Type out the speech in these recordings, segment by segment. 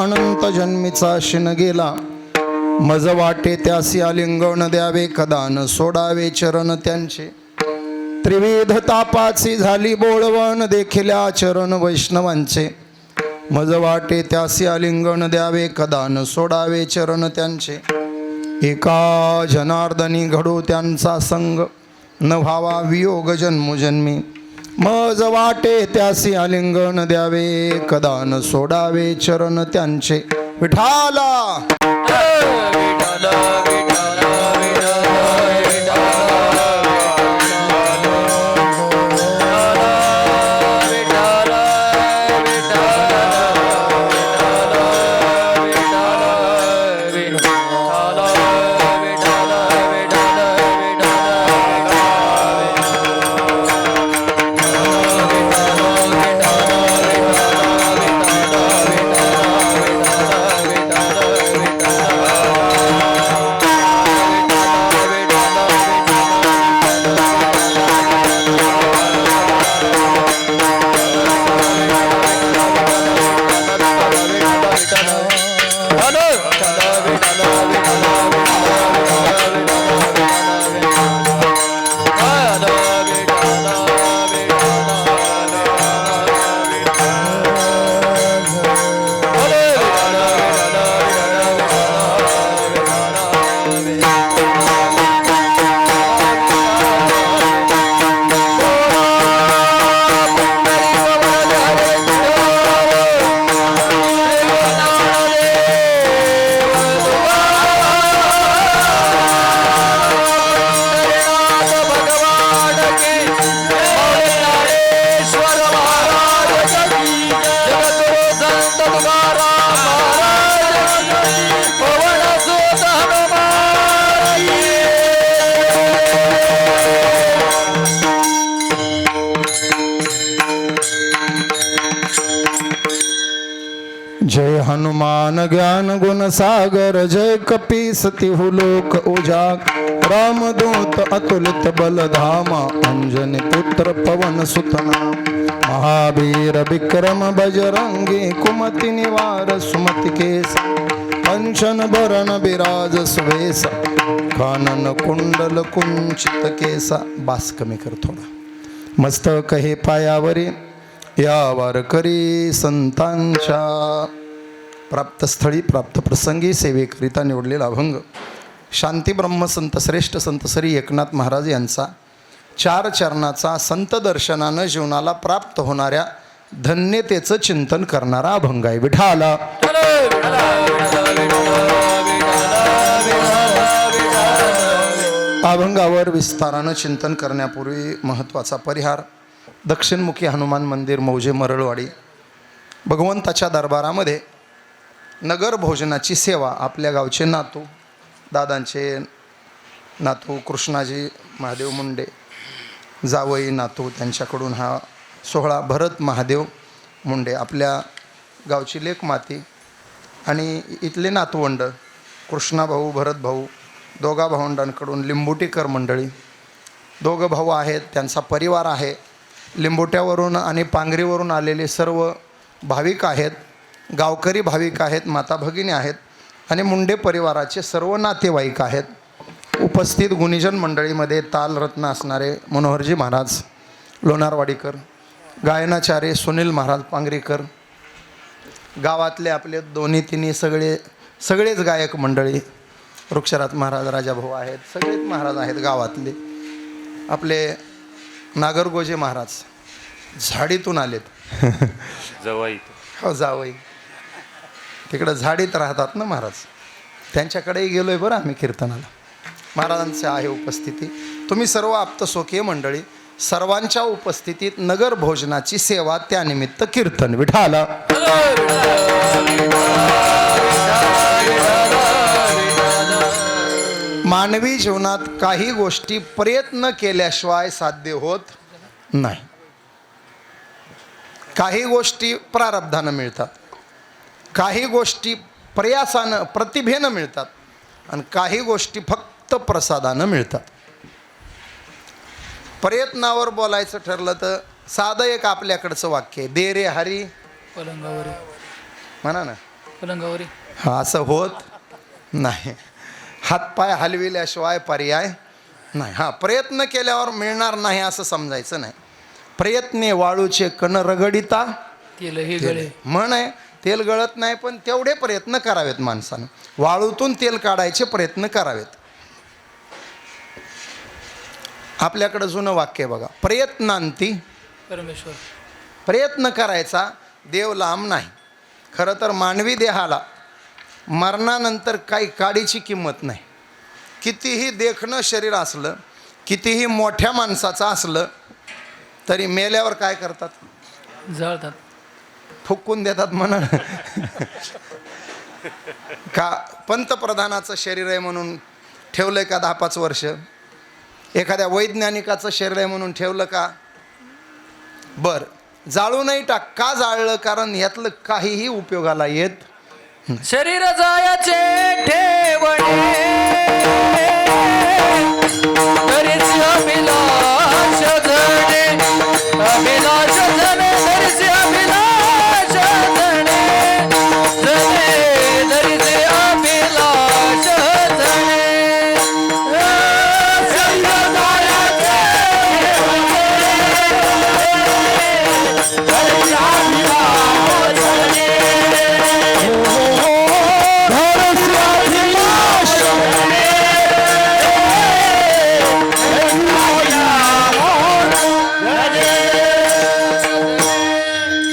अनंत जन्मीचा शिन गेला, मज वाटे त्यासी आलिंगन द्यावे, कदा न सोडावे चरण त्यांचे. त्रिविध तापाची झाली बोळवण, देखिल्या चरण वैष्णवांचे. मज वाटे त्यासी आलिंगन द्यावे, कदा न सोडावे चरण त्यांचे. एका जनार्दनी घडो त्यांचा संग, न व्हावा वियोग जन्मोजन्मी. मज वाटे त्यासी आलिंगन द्यावे, कदा न सोडावे चरण त्यांचे. विठाला जय हनुमान ज्ञान गुण सागर, जय कपी सतिहु लोक उजाग. रामदूत अतुलित बल धामा, अंजनी पुत्र पवन सुत नाम. महावीर विक्रम बजरंगी, कुमति निवार सुमति केस. कंचन बरन विराज सुवेश, कानन कुंडल कुंचित केसा. बास कमी कर थोडा. मस्तक हे पायावरी, यावर करी संतांच्या. प्राप्त स्थळी प्राप्त प्रसंगी सेवेकरिता निवडलेला अभंग शांती ब्रह्म संत श्रेष्ठ संत श्री एकनाथ महाराज यांचा 4 चरणाचा संत दर्शनानं जीवनाला प्राप्त होणाऱ्या धन्यतेचं चिंतन करणारा अभंग आहे. विठाला अभंगावर विस्तारानं चिंतन करण्यापूर्वी महत्त्वाचा परिहार. दक्षिणमुखी हनुमान मंदिर मौजे मरळवाडी भगवंताच्या दरबारामध्ये नगर भोजनाची सेवा आपल्या गावचे नातू, दादांचे नातू कृष्णाजी महादेव मुंडे, जावई नातू, त्यांच्याकडून हा सोहळा भरत महादेव मुंडे, आपल्या गावची लेक माती आणि इथले नातवंड कृष्णा भाऊ भरत भाऊ, दोघा भावंडांकडून लिंबोटीकर मंडळी, 2 भाऊ आहेत, त्यांचा परिवार आहे. लिंबोट्यावरून आणि पांगरीवरून आलेले सर्व भाविक आहेत, गावकरी भाविक आहेत, माता भगिनी आहेत आणि मुंडे परिवाराचे सर्व नातेवाईक आहेत. उपस्थित गुणीजन मंडळीमध्ये तालरत्न असणारे मनोहरजी महाराज लोणारवाडीकर, गायनाचार्य सुनील महाराज पांगरीकर, गावातले आपले 2-3 सगळेच गायक मंडळी, वृक्षराज महाराज राजाभाऊ आहेत, सगळेच महाराज आहेत गावातले. आपले नागरगोजे महाराज झाडीतून आलेत. जवाई हो जावई तिकडं झाडीत राहतात ना महाराज, त्यांच्याकडेही गेलोय बरं आम्ही कीर्तनाला. महाराजांची आहे उपस्थिती. तुम्ही सर्व आप्तसोकीय मंडळी सर्वांच्या उपस्थितीत नगर भोजनाची सेवा, त्यानिमित्त कीर्तन. विठाला मानवी जीवनात काही गोष्टी प्रयत्न केल्याशिवाय साध्य होत नाही. काही गोष्टी प्रारब्धानं मिळतात, काही गोष्टी प्रयासानं प्रतिभेनं मिळतात आणि काही गोष्टी फक्त प्रसादानं मिळतात. प्रयत्नावर बोलायचं ठरलं तर साधं एक आपल्याकडचं वाक्य आहे, दे रे हरी पलंगावर म्हणा ना, पलंगावर असं होत नाही. हातपाय हलविल्याशिवाय पर्याय नाही. हां, प्रयत्न केल्यावर मिळणार नाही असं समजायचं नाही. प्रयत्ने वाळूचे कण रगडिता तेल हे गळे. म्हण आहे, तेल गळत नाही, पण तेवढे प्रयत्न करावेत माणसानं. वाळूतून तेल काढायचे प्रयत्न करावेत. आपल्याकडं जुनं वाक्य आहे बघा, प्रयत्नांती परमेश्वर. प्रयत्न करायचा, देव लांब नाही. खरं तर मानवी देहाला मरणानंतर काही काडीची किंमत नाही. कितीही देखणं शरीर असलं, कितीही मोठ्या माणसाचं असलं, तरी मेल्यावर काय करतात? जाळतात, फुकून देतात म्हणा. का पंतप्रधानाचं शरीर आहे म्हणून ठेवलंय का 10-5 वर्ष? एखाद्या वैज्ञानिकाचं शरीर आहे म्हणून ठेवलं का? बर, जाळूनही टाक. का जाळलं? कारण यातलं काहीही उपयोगाला येत. शरीर जायाचे ठेवणे तरीच अभिलाष जणे, अभिलाष जणे तरीच अभिलाष जणे, जणे तरीच अभिलाष जणे. शरीर जायाचे तरीच अभिलाष जणे.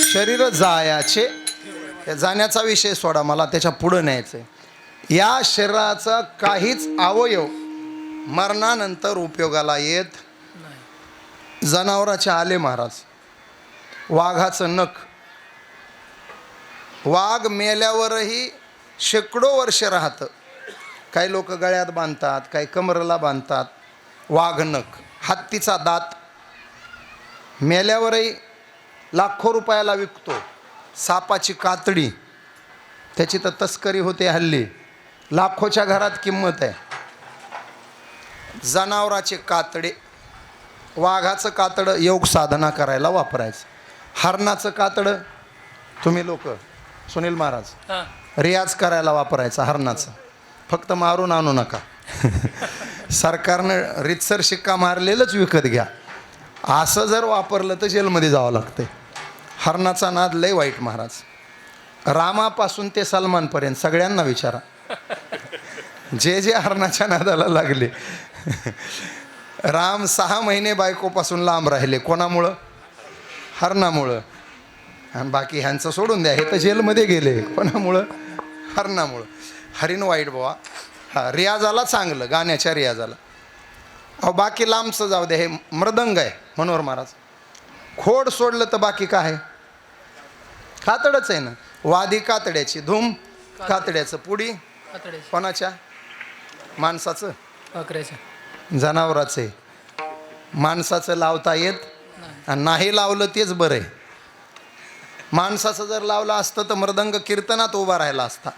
शरीर जायाचे, जाण्याचा विषय सोडा, मला त्याच्या पुढं न्यायचं आहे. या शरीराचा काहीच अवयव मरणानंतर उपयोगाला येत. जनावराचे आले महाराज, वाघाचं नख. वाघ मेल्यावरही शेकडो वर्ष राहतं. काही लोक गळ्यात बांधतात, काही कमरेला बांधतात. वाघ नख. हत्तीचा दात मेल्यावरही लाखो रुपयाला विकतो. सापाची कातडी, त्याची तर तस्करी होते हल्ली, लाखोच्या घरात किंमत आहे. जनावराचे कातडे, वाघाचं कातडं योग साधना करायला वापरायचं. हरणाचं कातडं तुम्ही लोक, सुनील महाराज, रियाज करायला वापरायचं. हरणाचं फक्त मारून आणू नका. सरकारनं रितसर शिक्का मारलेलंच विकत घ्या. असं जर वापरलं तर जेलमध्ये जावं लागतं. हरणाचा नाद लय वाईट महाराज. रामापासून ते सलमानपर्यंत सगळ्यांना विचारा, जे जे हरणाच्या नादाला लागले. राम 6 महिने बायकोपासून लांब राहिले. कोणामुळं? हरणामुळं. आणि बाकी ह्यांचं सोडून द्या, हे तर जेलमध्ये गेले. कोणामुळं? हरणामुळं. हरिण वाईट बाबा. हा, रियाजाला चांगलं, गाण्याच्या रियाजाला. अहो बाकी लांबचं जाऊ द्या, हे मृदंग आहे मनोहर महाराज. खोड सोडलं तर बाकी काय आहे? कातडच आहे ना. वादी कातड्याची, धूम कातड्याचं, पुडी कोणाच्या? माणसाचं, जनावराचं. माणसाचं लावता येत आणि नाही लावलं तेच बरं आहे. माणसाचं जर लावलं असतं तर मृदंग कीर्तनात उभा राहिला असता.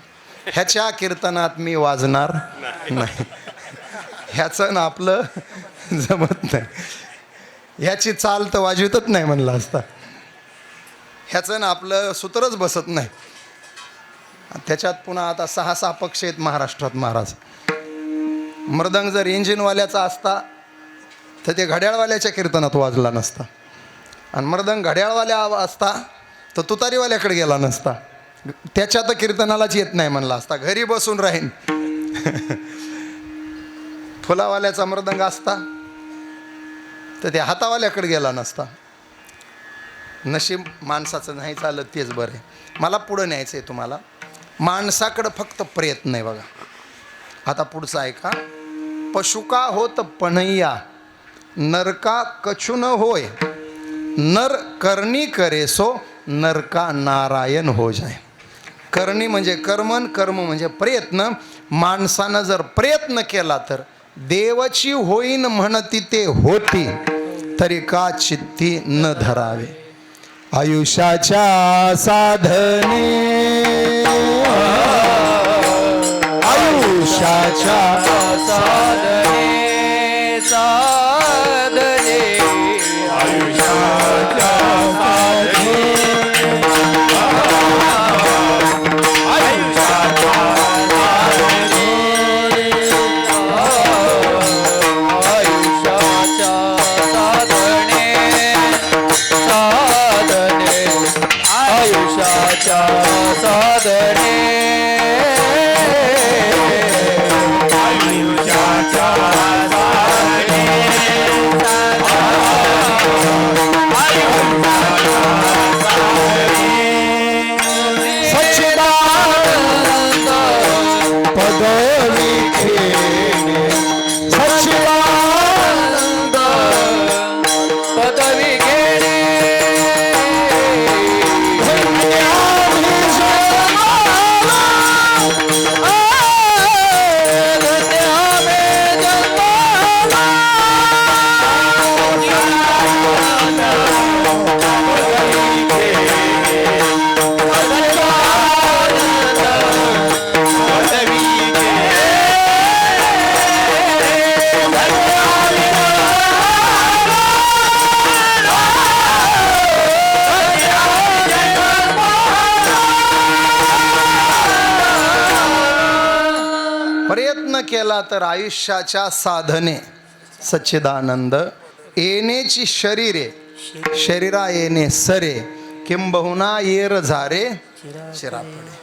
ह्याच्या कीर्तनात मी वाजणार नाही, ह्याचं ना आपलं जमत नाही, ह्याची चाल तर वाजवतच नाही म्हणलं असता. ह्याचं ना आपलं सूत्रच बसत नाही. त्याच्यात पुन्हा आता 6 पक्ष आहेत महाराष्ट्रात महाराज. मृदंग जर इंजिनवाल्याचा असता तर ते घड्याळवाल्याच्या कीर्तनात वाजला नसता. आणि मृदंग घड्याळवाल्या असता तर तुतारीवाल्याकडे गेला नसता. त्याच्या तर कीर्तनालाच येत नाही म्हणला असता, घरी बसून राहीन. फुलावाल्याचा मृदंग असता तर त्या हातावाल्याकडे गेला नसता. नशीब माणसाचं नाही चालत तेच बरं आहे. मला पुढं न्यायचं आहे तुम्हाला. माणसाकडं फक्त प्रयत्न आहे बघा. आता पुढचं ऐका. पशुका होत पणैया, नरका कछु न होय, नर करणी करे सो नरका नारायण हो जाय. करणी म्हणजे कर्मन, कर्म म्हणजे प्रयत्न. माणसानं जर प्रयत्न केला तर देवाची होईन म्हणती ते होती, तरी का चित्ती न धरावे. आयुष्याच्या साधने, आयुष्याच्या साधने साधने, आयुष्याच्या साधने, साधने आयुष्याच्या साधने सच्चिदानंद पदवी घेणे सच्चिदानंद पदवी घेणे प्रयत्न केला तर आयुष्याच्या साधने सच्चिदानंद येणेची शरीरे शरीरा येणे सरे किंबहुना येर झारे चिरापडे.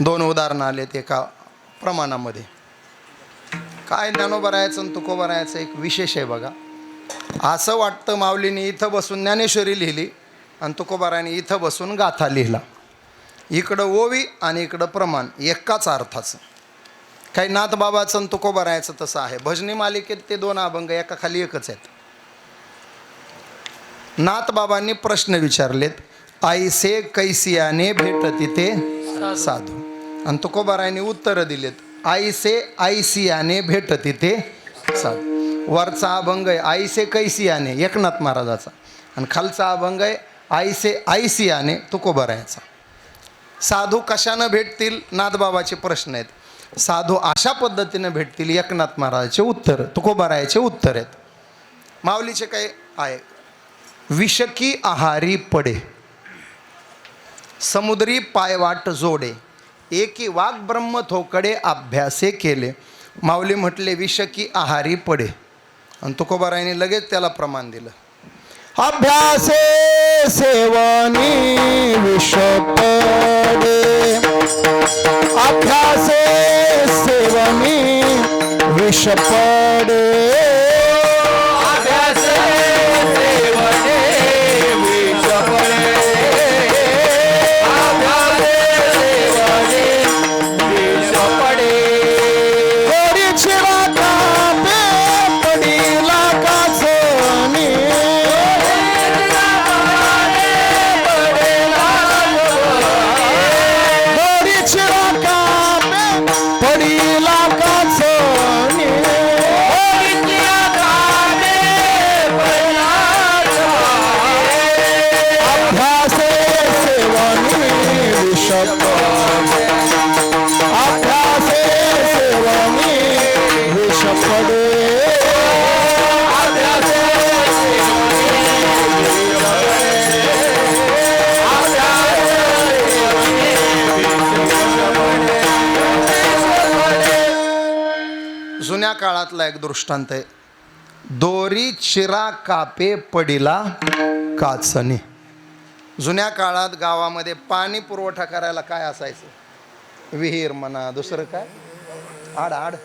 दोन उदाहरणं आलेत एका प्रमाणामध्ये. काय ज्ञानोबा राहायचं आणि तुकोबा राहायचं एक विशेष आहे बघा. असं वाटतं माऊलीने इथं बसून ज्ञानेश्वरी लिहिली आणि तुकोबाराने इथं बसून गाथा लिहिला. इकडं ओवी आणि इकडं प्रमाण एकाच अर्थाचं. काही नाथबाबाचं आणि तुकोबा राहायचं तसं आहे. भजनी मालिकेत ते दोन अभंग एका खाली एकच आहेत. नाथबाबांनी प्रश्न विचारलेत, आईसे कैसियाने भेटती ते साधू. आणि तुकोबारायांनी उत्तरं दिलेत, आईसे आयसियाने भेटती ते साधू. वरचा अभंग आहे आईसे कैसियाने एकनाथ महाराजाचा आणि खालचा अभंग आहे आईसे आयसियाने तुकोबारायाचा. साधू कशानं भेटतील नाथबाबाचे प्रश्न आहेत. साधू अशा पद्धतीनं भेटतील एकनाथ महाराजाचे उत्तर तुकोबारायाचे उत्तर आहेत. माऊलीचे काय आहे, विषकी आहारी पडे समुद्री पायवाट जोडे एकी वाघ ब्रह्म थोकडे अभ्यासे केले. माऊली म्हटले विषकी आहारी पडे आणि तुकोबारायाने लगेच त्याला प्रमाण दिलं. अभ्यासे सेवनी विष पडे अभ्यासे सेवनी विष पडे अभ्यासे सेवने विष पडे अभ्यासे सेवने विष पडे गोडीची वाकापे पडीला काचणी गोडीची वाकापे पडीला काचणी अभ्यासे सेवनी विष पडे अभ्यासे सेवनी विष पडे जुन्या काळातला एक दृष्टांत आहे. दोरी चिरा कापे पडिला काचणी. जुन्या काळात गावामध्ये पाणी पुरवठा करायला काय असायचं, विहीर म्हणा दुसरं काय आड आड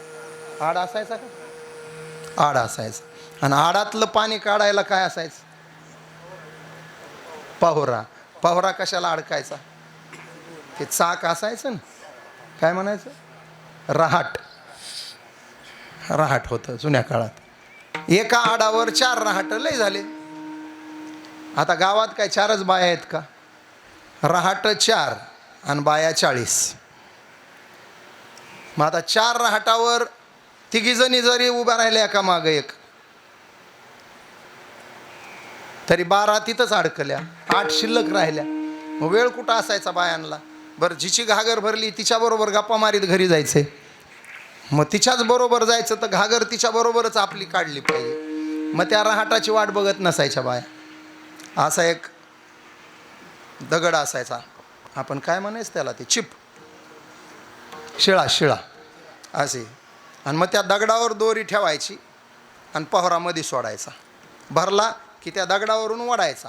आड असायचा का, आड असायचं. आणि आडातलं पाणी काढायला काय असायचं, पाहुरा. पाहुरा कशाला अडकायचा, ते चाक असायचं ना, काय म्हणायचं, रहाट. रहाट होतं जुन्या काळात. एका आडावर 4 रहाट लय झाले. आता गावात काय 4च बाया आहेत का, रहाट 4 आणि बाया 40. मग आता 4 रहाटावर 3 जणी जरी उभ्या राहिल्या एका मागं एक, तरी 12 तिथंच अडकल्या, 8 शिल्लक राहिल्या. मग वेळ कुठं असायचा बायांना. बरं जिची घागर भरली तिच्याबरोबर गप्पा मारीत घरी जायचे. मग तिच्याच बरोबर जायचं तर घागर तिच्या बरोबरच आपली काढली पाहिजे. मग त्या रहाटाची वाट बघत नसायच्या बाया. असा एक दगड असायचा, आपण काय म्हणायचं त्याला, ते चिप, शिळा शिळा असे. आणि मग त्या दगडावर दोरी ठेवायची आणि पहरामध्ये सोडायचा. भरला की त्या दगडावरून ओढायचा.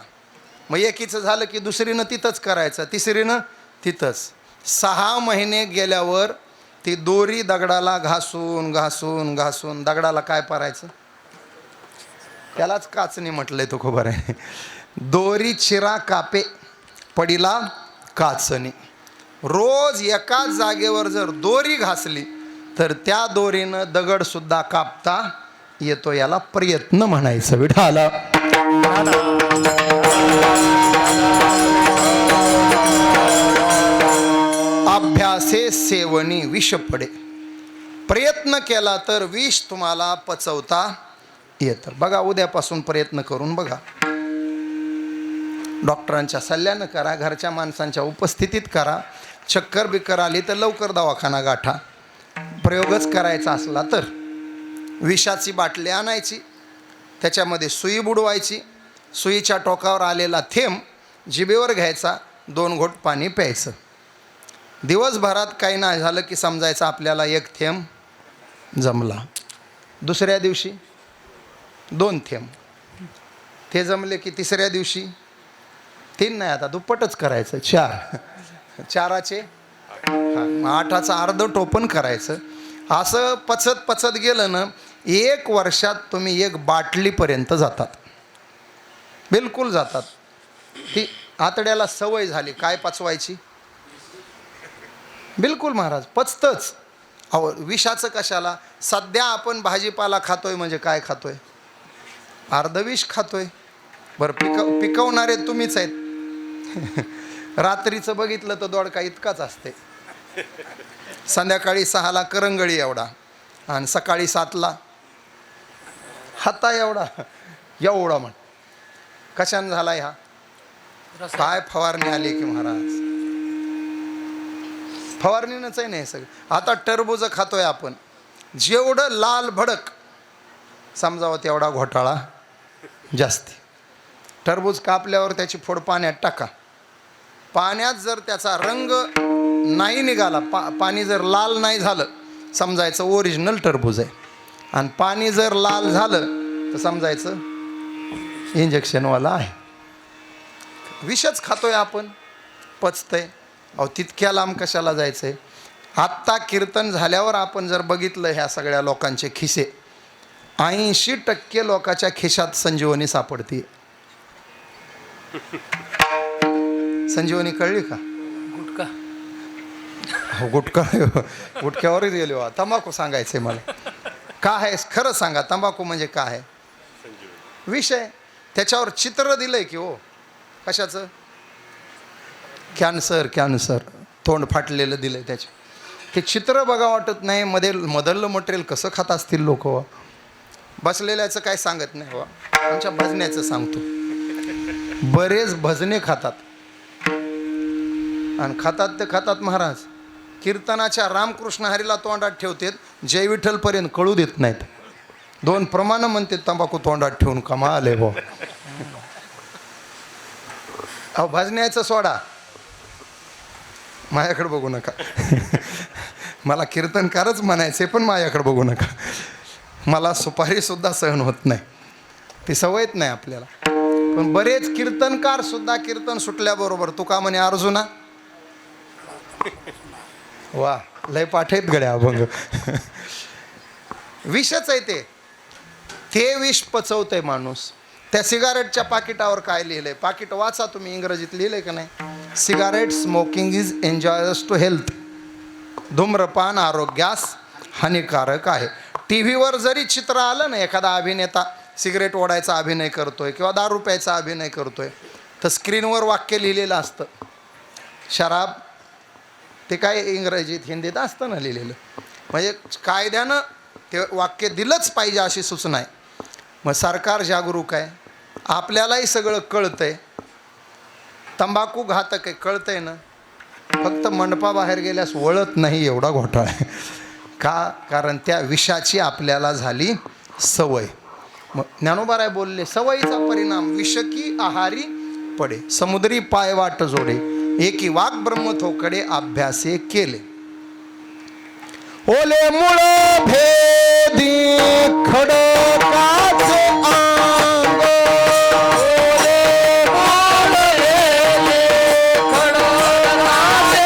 मग एकीचं झालं की दुसरीनं तिथंच करायचं, तिसरीनं तिथंच 6 महिने गेल्यावर ती दोरी दगडाला घासून घासून घासून दगडाला काय पारायचं, त्यालाच काचणी म्हटलंय तो खबर आहे. दोरी चिरा कापे पडिला काचणी. रोज एकाच जागेवर जर दोरी घासली तर त्या दोरीनं दगड सुद्धा कापता येतो. याला प्रयत्न म्हणायचं. विठाला अभ्यासे सेवनी विष पडे. प्रयत्न केला तर विष तुम्हाला पचवता येतं. बघा, उद्यापासून प्रयत्न करून बघा. डॉक्टरांच्या सल्ल्यानं करा, घरच्या माणसांच्या उपस्थितीत करा. चक्कर बिक्कर आली तर लवकर दवाखाना गाठा. प्रयोगच करायचा असला तर विषाची बाटली आणायची, त्याच्यामध्ये सुई बुडवायची, सुईच्या टोकावर आलेला थेंब जिभेवर घ्यायचा, 2 घोट पाणी प्यायचं. दिवसभरात काही नाही झालं की समजायचं आपल्याला 1 थेंब जमला. दुसऱ्या दिवशी 2 थेंब, ते जमले की तिसऱ्या दिवशी 3 नाही, आता दुप्पटच करायचं, 4. 4चे 8चं अर्ध टोपण करायचं. असं पचत पचत गेलं ना 1 वर्षात तुम्ही 1 बाटलीपर्यंत जातात, बिलकुल जातात. ती आतड्याला सवय झाली काय पचवायची, बिलकुल महाराज पचतंच. अहो विषाचं कशाला, सध्या आपण भाजीपाला खातोय म्हणजे काय खातोय, अर्धविष खातोय. बरं पिकवणारे तुम्हीच आहेत. रात्रीचं बघितलं तर दोडका इतकाच असते, संध्याकाळी 6ला करंगळी एवढा आणि सकाळी 7ला हाता एवढा एवढा. म्हण कशाने झाला हा, काय फवारणी आली की महाराज, फवारणीनंच आहे नाही सगळं. आता टरबूज खातोय आपण, जेवढं लाल भडक समजावं तेवढा घोटाळा जास्ती. टरबूज कापल्यावर त्याची फोड पाण्यात टाका, पाण्यात जर त्याचा रंग नाही निघाला, पाणी जर लाल नाही झालं समजायचं ओरिजिनल टरबूज आहे, आणि पाणी जर लाल झालं तर समजायचं इंजेक्शनवाला आहे. विषच खातोय आपण, पचतंय. अहो तितक्या लांब कशाला जायचं आहे. आत्ता कीर्तन झाल्यावर आपण जर बघितलं ह्या सगळ्या लोकांचे खिसे, 80% लोकांच्या खिशात संजीवनी सापडते. संजीवनी कळली का, गुटखा. हो गुटखा, गुटख्यावरच गेलो. तंबाखू सांगायचंय मला, काय आहे खरं सांगा, तंबाखू म्हणजे काय आहे विषय. त्याच्यावर चित्र दिलंय की हो, कशाचं, कॅन्सर, कॅन्सर तोंड फाटलेलं दिलंय. त्याचे ते चित्र बघा वाटत नाही, मधलं मटेरियल कसं खात असतील लोक. बसलेल्याचं काय सांगत नाही वा, आमच्या भजण्याचं सांगतो. बरेच भजने खातात, आणि खातात ते खातात महाराज. कीर्तनाच्या रामकृष्ण हरीला तोंडात ठेवतात, जय विठ्ठलपर्यंत कळू देत नाहीत. 2 प्रमाणं म्हणते तंबाखू तोंडात ठेवून, कमाल आहे भाऊ. अहो भजण्याचं सोडा, माझ्याकडे बघू नका. मला कीर्तनकारच म्हणायचे, पण माझ्याकडे बघू नका. मला सुपारीसुद्धा सहन होत नाही, ती सवयच नाही आपल्याला. पण बरेच कीर्तनकार सुद्धा कीर्तन सुटल्याबरोबर तुका म्हणे अर्जुना, वा लय पाठेत गड्या अभंग. विषच आहे ते, ते विष पचवतंय माणूस. त्या सिगारेटच्या पाकिटावर काय लिहिलंय, पाकिट वाचा तुम्ही, इंग्रजीत लिहिलंय का नाही. Cigarette smoking is injurious to health. धूम्रपान आरोग्यास हानिकारक आहे. टी व्हीवर जरी चित्र आलं ना, एखादा अभिनेता सिगरेट ओढायचा अभिनय करतोय किंवा दारू प्यायचा अभिनय करतोय, तर स्क्रीनवर वाक्य लिहिलेलं असतं शराब. ते काय इंग्रजीत हिंदीत असतं ना लिहिलेलं, म्हणजे कायद्यानं ते वाक्य दिलंच पाहिजे अशी सूचना आहे. मग सरकार जागरूक आहे, आपल्यालाही सगळं कळतंय. तंबाखू घातक आहे कळतंय ना, फक्त मंडपाबाहेर गेल्यास वळत नाही, एवढा घोटाळा आहे. का, कारण त्या विषाची आपल्याला झाली सवय. मग ज्ञानोबा बोलले, सवयीचा परिणाम विषकी आहारी पडे, समुद्री पाय वाट जोडे, एकी वाघ ब्रह्म थोकडे अभ्यासे केले. ओले मुळ भेदी खडकाचे अंग, ओले मुळ भेदी खडकाचे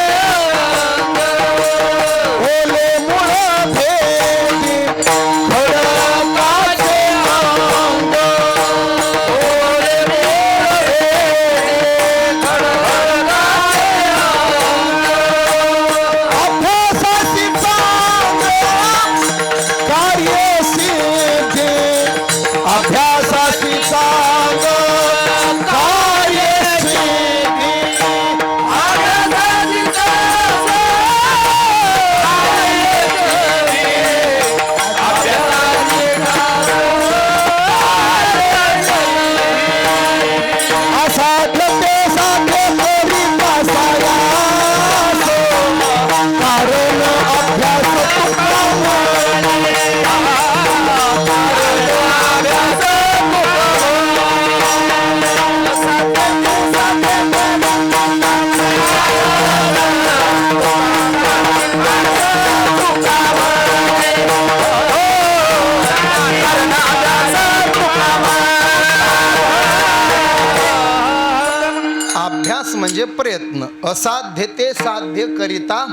म्हणजे प्रयत्न. असाध्य ते साध्य करिता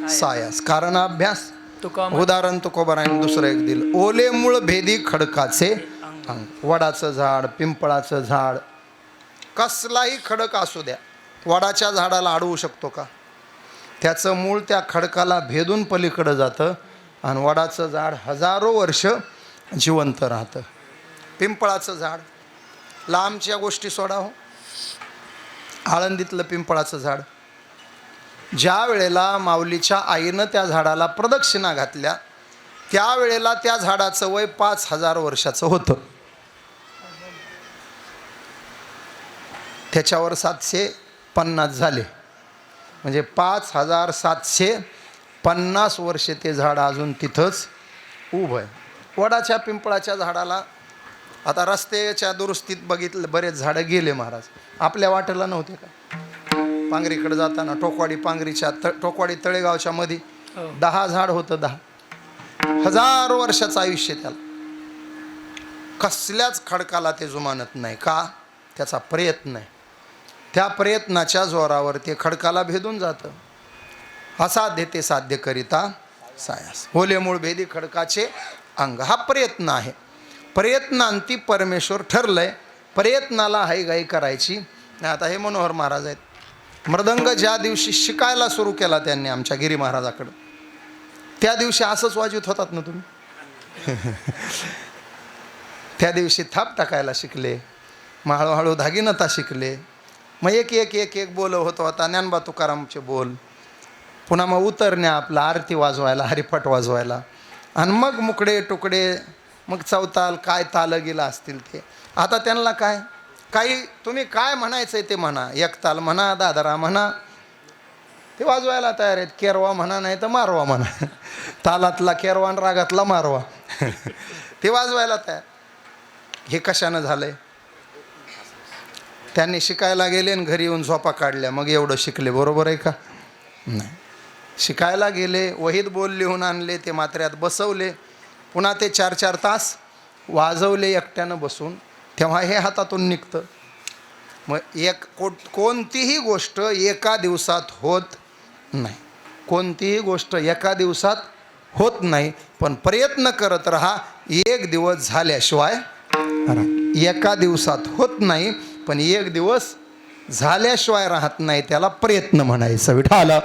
सायास. कारण अभ्यास. तुका उदाहरण तुकोबारायने दुसरं एक दिलं. ओले मूळ भेदी खडकाचे अंग. वडाचं झाड, पिंपळाचं झाड, कसलाही खडक असू द्या, वडाच्या झाडाला अडवू शकतो का? त्याचं मूळ त्या खडकाला भेदून पलीकडं जातं आणि वडाचं झाड हजारो वर्ष जिवंत राहतं. पिंपळाचं झाड, लांबच्या गोष्टी सोडा हो. आळंदीतलं पिंपळाचं झाड, ज्या वेळेला माऊलीच्या आईनं त्या झाडाला प्रदक्षिणा घातल्या त्यावेळेला त्या झाडाचं वय 5000 वर्षाचं होतं. त्याच्यावर 750 झाले, म्हणजे 5750 वर्षे ते झाड अजून तिथंच उभं आहे. वडाच्या पिंपळाच्या झाडाला आता रस्त्याच्या दुरुस्तीत बघितलं, बरेच झाडं गेले महाराज. आपल्या वाटेला नव्हते का? पांगरीकडे जाताना टोकवाडी, पांगरीच्या टोकवाडी तळेगावच्या मध्ये 10 झाड होतं. 10,000 वर्षाचं आयुष्य त्याला. कसल्याच खडकाला ते जुमानत नाही. का? त्याचा प्रयत्न आहे. त्या प्रयत्नाच्या जोरावर ते खडकाला भेदून जातं. असाध्य ते साध्य करिता सायास. ओले मूळ भेदी खडकाचे अंग. हा प्रयत्न आहे. प्रयत्नांती परमेश्वर ठरलंय. प्रयत्नाला हाईघाई करायची नाही. आता हे मनोहर महाराज आहेत. मृदंग ज्या दिवशी शिकायला सुरू केला त्यांनी आमच्या गिरी महाराजाकडं, त्या दिवशी असंच वाजवत होतात ना तुम्ही. त्या दिवशी थाप टाकायला शिकले, मग हळूहळू धागिनता शिकले. मग एक एक एक एक बोल होत होता. ज्ञानबा तुकारामचे बोल, पुन्हा मग उतरण्या आपला आरती वाजवायला, हरिफट वाजवायला, आणि मग मुकडे तुकडे, मग चौताल काय ताल गेला असतील ते. आता त्यांना काय, काही तुम्ही काय म्हणायचं ते म्हणा. एकताल म्हणा, दादरा म्हणा, ते वाजवायला तयार आहेत. केरवा म्हणा, नाही तर मारवा म्हणा. तालातला केरवा आणि रागातला मारवा. ते वाजवायला तयार. हे कशानं झालंय? त्यांनी शिकायला गेले आणि घरी येऊन झोपा काढल्या, मग एवढं शिकले. बरोबर आहे का? नाही. शिकायला गेले, वहीत बोल लिहून आणले, ते मात्र्यात बसवले, पुन्हा ते 4-4 तास वाजवले एकट्यानं बसून, तेव्हा हे हातातून निघतं. मग कोणतीही गोष्ट एका दिवसात होत नाही. कोणतीही गोष्ट एका दिवसात होत नाही. पण प्रयत्न करत राहा. एक दिवस झाल्याशिवाय, एका दिवसात होत नाही पण एक दिवस झाल्याशिवाय राहत नाही. त्याला प्रयत्न म्हणायचं. विठाला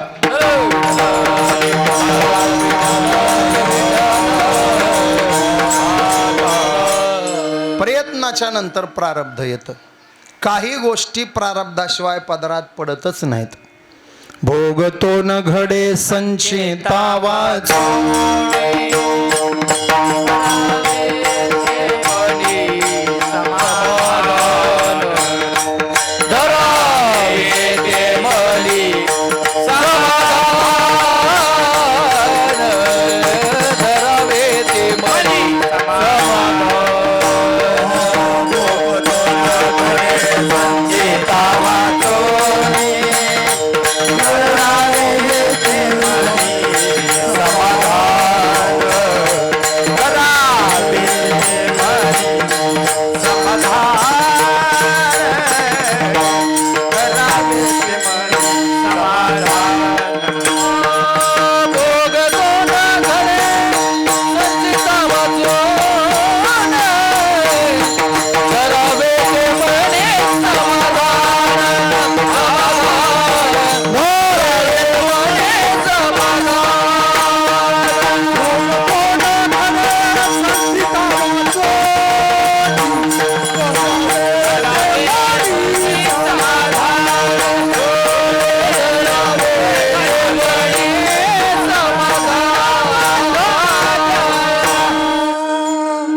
प्रयत्नाच्या नंतर प्रारब्ध येतं. काही गोष्टी प्रारब्धाशिवाय पदरात पडतच नाहीत. भोगतो न घडे संचिता वाच,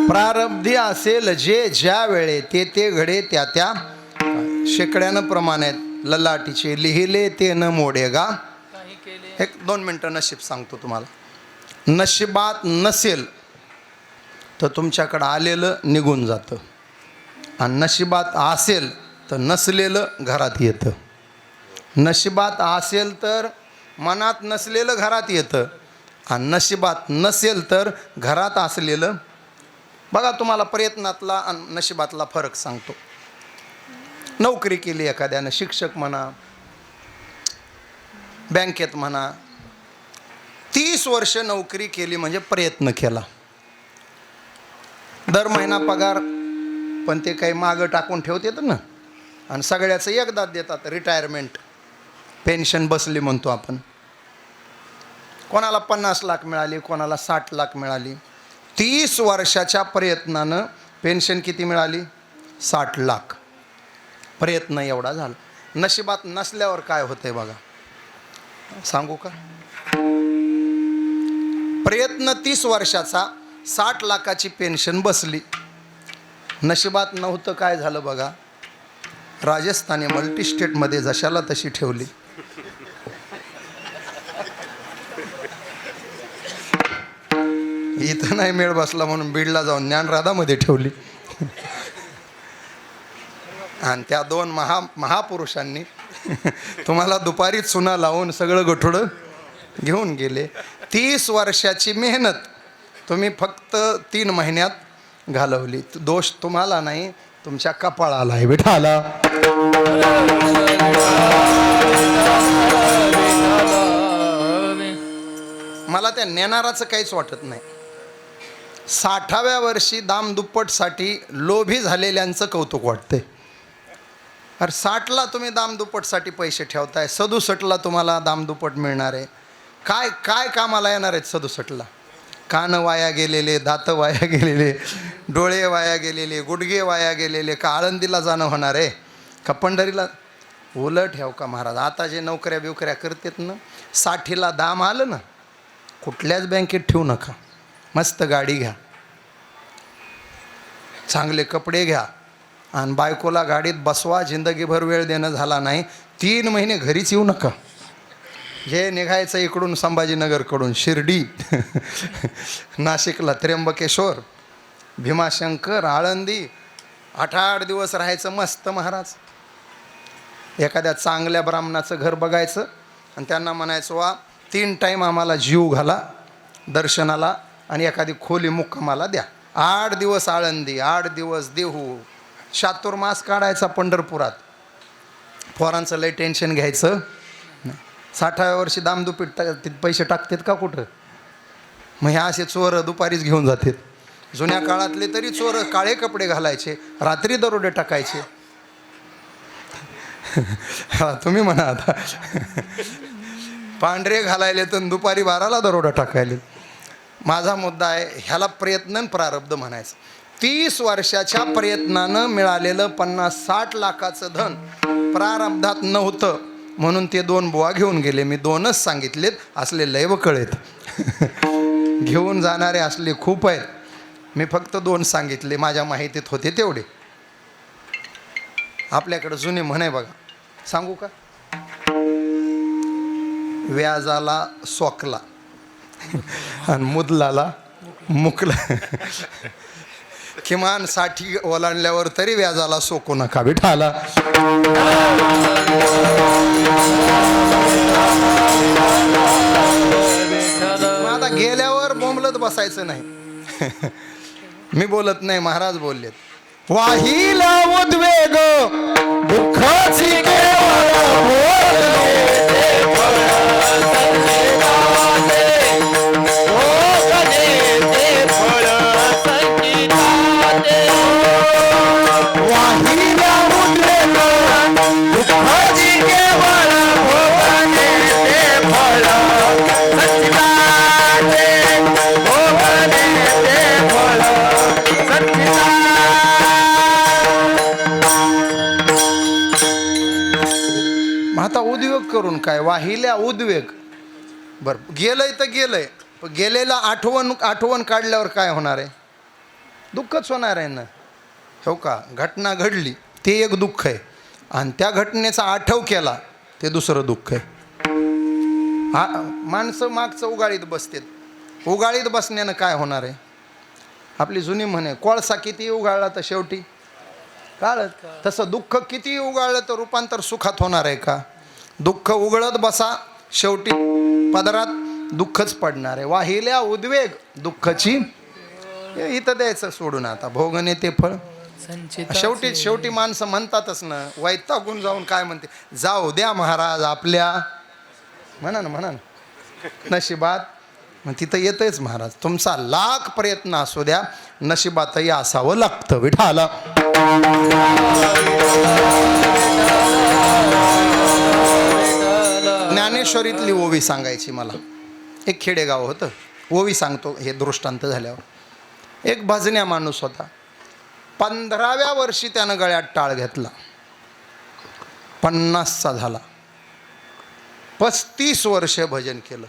प्रारब्धी असेल जे ज्या वेळे ते घडे त्या त्या शेकड्यानं प्रमाणात ललाटीचे लिहिले ते न मोडेगा. एक 2 मिनटं नशीब सांगतो तुम्हाला. नशिबात नसेल तर तुमच्याकडं आलेलं निघून जातं, आणि नशिबात असेल तर नसलेलं घरात येतं. नशिबात असेल तर मनात नसलेलं घरात येतं, आणि नशिबात नसेल तर घरात असलेलं. बघा तुम्हाला प्रयत्नातला आणि नशिबातला फरक सांगतो. नोकरी केली एखाद्यानं, शिक्षक म्हणा, बँकेत म्हणा, 30 वर्ष नोकरी केली म्हणजे प्रयत्न केला. दर महिना पगार, पण ते काही मागं टाकून ठेवतात ना, आणि सगळ्याचं एकदाच देतात. रिटायरमेंट पेन्शन बसली म्हणतो आपण. कोणाला 50 लाख मिळाली, कोणाला 60 लाख मिळाली. 30 वर्षाच्या प्रयत्नानं पेन्शन किती मिळाली? 60 लाख. प्रयत्न एवढा झाला. नशिबात नसल्यावर काय होतंय बघा, सांगू का? प्रयत्न 30 वर्षाचा, 60 लाखाची पेन्शन बसली. नशिबात नव्हतं काय झालं बघा, राजस्थानी मल्टीस्टेटमध्ये जशाला तशी ठेवली. इथं नाही मेळ बसला म्हणून बीडला जाऊन ज्ञानराधामध्ये ठेवली. आणि त्या 2 महापुरुषांनी तुम्हाला दुपारी चुना लावून सगळं गठुडं घेऊन गेले. 30 वर्षाची मेहनत तुम्ही फक्त 3 महिन्यात घालवली. दोष तुम्हाला नाही, तुमच्या कपाळाला आहे विठाला. मला त्या नेणाराचं काहीच वाटत नाही. 60व्या वर्षी दामदुप्पटसाठी लोभी झालेल्यांचं कौतुक वाटते. अरे 60ला तुम्ही दामदुप्पटसाठी पैसे ठेवताय, 67ला तुम्हाला दामदुप्पट मिळणार आहे. काय काय कामाला येणार आहेत 67ला? कान वाया गेलेले, दात वाया गेलेले, डोळे वाया गेलेले, गुडघे वाया गेलेले. का आळंदीला जाणं होणार आहे का पंढरीला? उलट ठेव का महाराज, आता जे नोकऱ्या बिवकऱ्या करतात ना, 60ला दाम आलं ना, कुठल्याच बँकेत ठेवू नका. मस्त गाडी घ्या, चांगले कपडे घ्या, आणि बायकोला गाडीत बसवा. जिंदगीभर वेळ देणं झाला नाही, 3 महिने घरीच येऊ नका. जे निघायचं इकडून संभाजीनगरकडून शिर्डी, नाशिकला त्र्यंबकेश्वर, भीमाशंकर, आळंदी, 8-8 दिवस राहायचं मस्त महाराज. एखाद्या चांगल्या ब्राह्मणाचं घर बघायचं आणि त्यांना म्हणायचं, वा 3 टाईम आम्हाला जीव घाला दर्शनाला आणि एखादी खोली मुक्कामाला द्या. 8 दिवस आळंदी, 8 दिवस देहू, चातुर्मास काढायचा पंढरपुरात. पोरांचं लय टेन्शन घ्यायचं. 60व्या वर्षी दामदुपीट पैसे टाकतात का कुठं? मग हे असे चोर दुपारीच घेऊन जातात. जुन्या काळातले तरी चोर काळे कपडे घालायचे, रात्री दरोडे टाकायचे. हा तुम्ही म्हणा आता, पांढरे घालायले तर दुपारी 12ला दरोडा टाकायले. माझा मुद्दा आहे, ह्याला प्रयत्न प्रारब्ध म्हणायचं. 30 वर्षाच्या प्रयत्नानं मिळालेलं 50-60 लाखाचं धन प्रारब्धात नव्हतं म्हणून ते 2 बुवा घेऊन गेले. मी 2च सांगितलेत, असले लय कळेत. घेऊन जाणारे असले खूप आहेत. मी फक्त 2 सांगितले, माझ्या माहितीत होते तेवढे. आपल्याकडं जुनी म्हण आहे बघा, सांगू का? व्याजाला सोकला आणि मुदलाला मुकला. किमान 60 ओलांडल्यावर तरी व्याजाला सोकू नका विठाला. आता गेल्यावर बोंबलत बसायचं नाही. मी बोलत नाही, महाराज बोललेत. वाहिला उद्वेग दुःखाची आता उद्योग करून काय? वाहिल्या उद्वेग. बरं गेलंय तर गेलंय, पण गेलेला आठवण काढल्यावर काय होणार आहे? दुःखच होणार आहे ना. हो का? घटना घडली ते एक दुःख आहे, आणि त्या घटनेचा आठव केला ते दुसरं दुःख आहे. माणसं मागचं उगाळीत बसतात. उगाळीत बसण्यानं काय होणार आहे? आपली जुनी म्हणे, कोळसा किती उगाळला तर शेवटी काळत. तसं दुःख किती उगाळलं तर रूपांतर सुखात होणार आहे का? दुःख उगळत बसा, शेवटी पदरात दुःखच पडणार आहे. वाहिल्या उद्वेग दुःखाची इथं द्यायचं सोडून आता भोगणे ते फळ. शेवटी माणसं म्हणतातच ना, वैतागून जाऊन काय म्हणते, जाऊ द्या महाराज आपल्या म्हणा ना नशिबात. मग तिथं येतच महाराज, तुमचा लाख प्रयत्न असू द्या, नशिबातही असावं लागतं. विठाला ज्ञानेश्वरीतली ओवी सांगायची मला. एक खेडेगाव होतं, ओवी सांगतो हे दृष्टांत झाल्यावर. एक भजन्या माणूस होता. 15व्या वर्षी त्यानं गळ्यात टाळ घेतला. 50चा झाला. 35 वर्ष भजन केलं.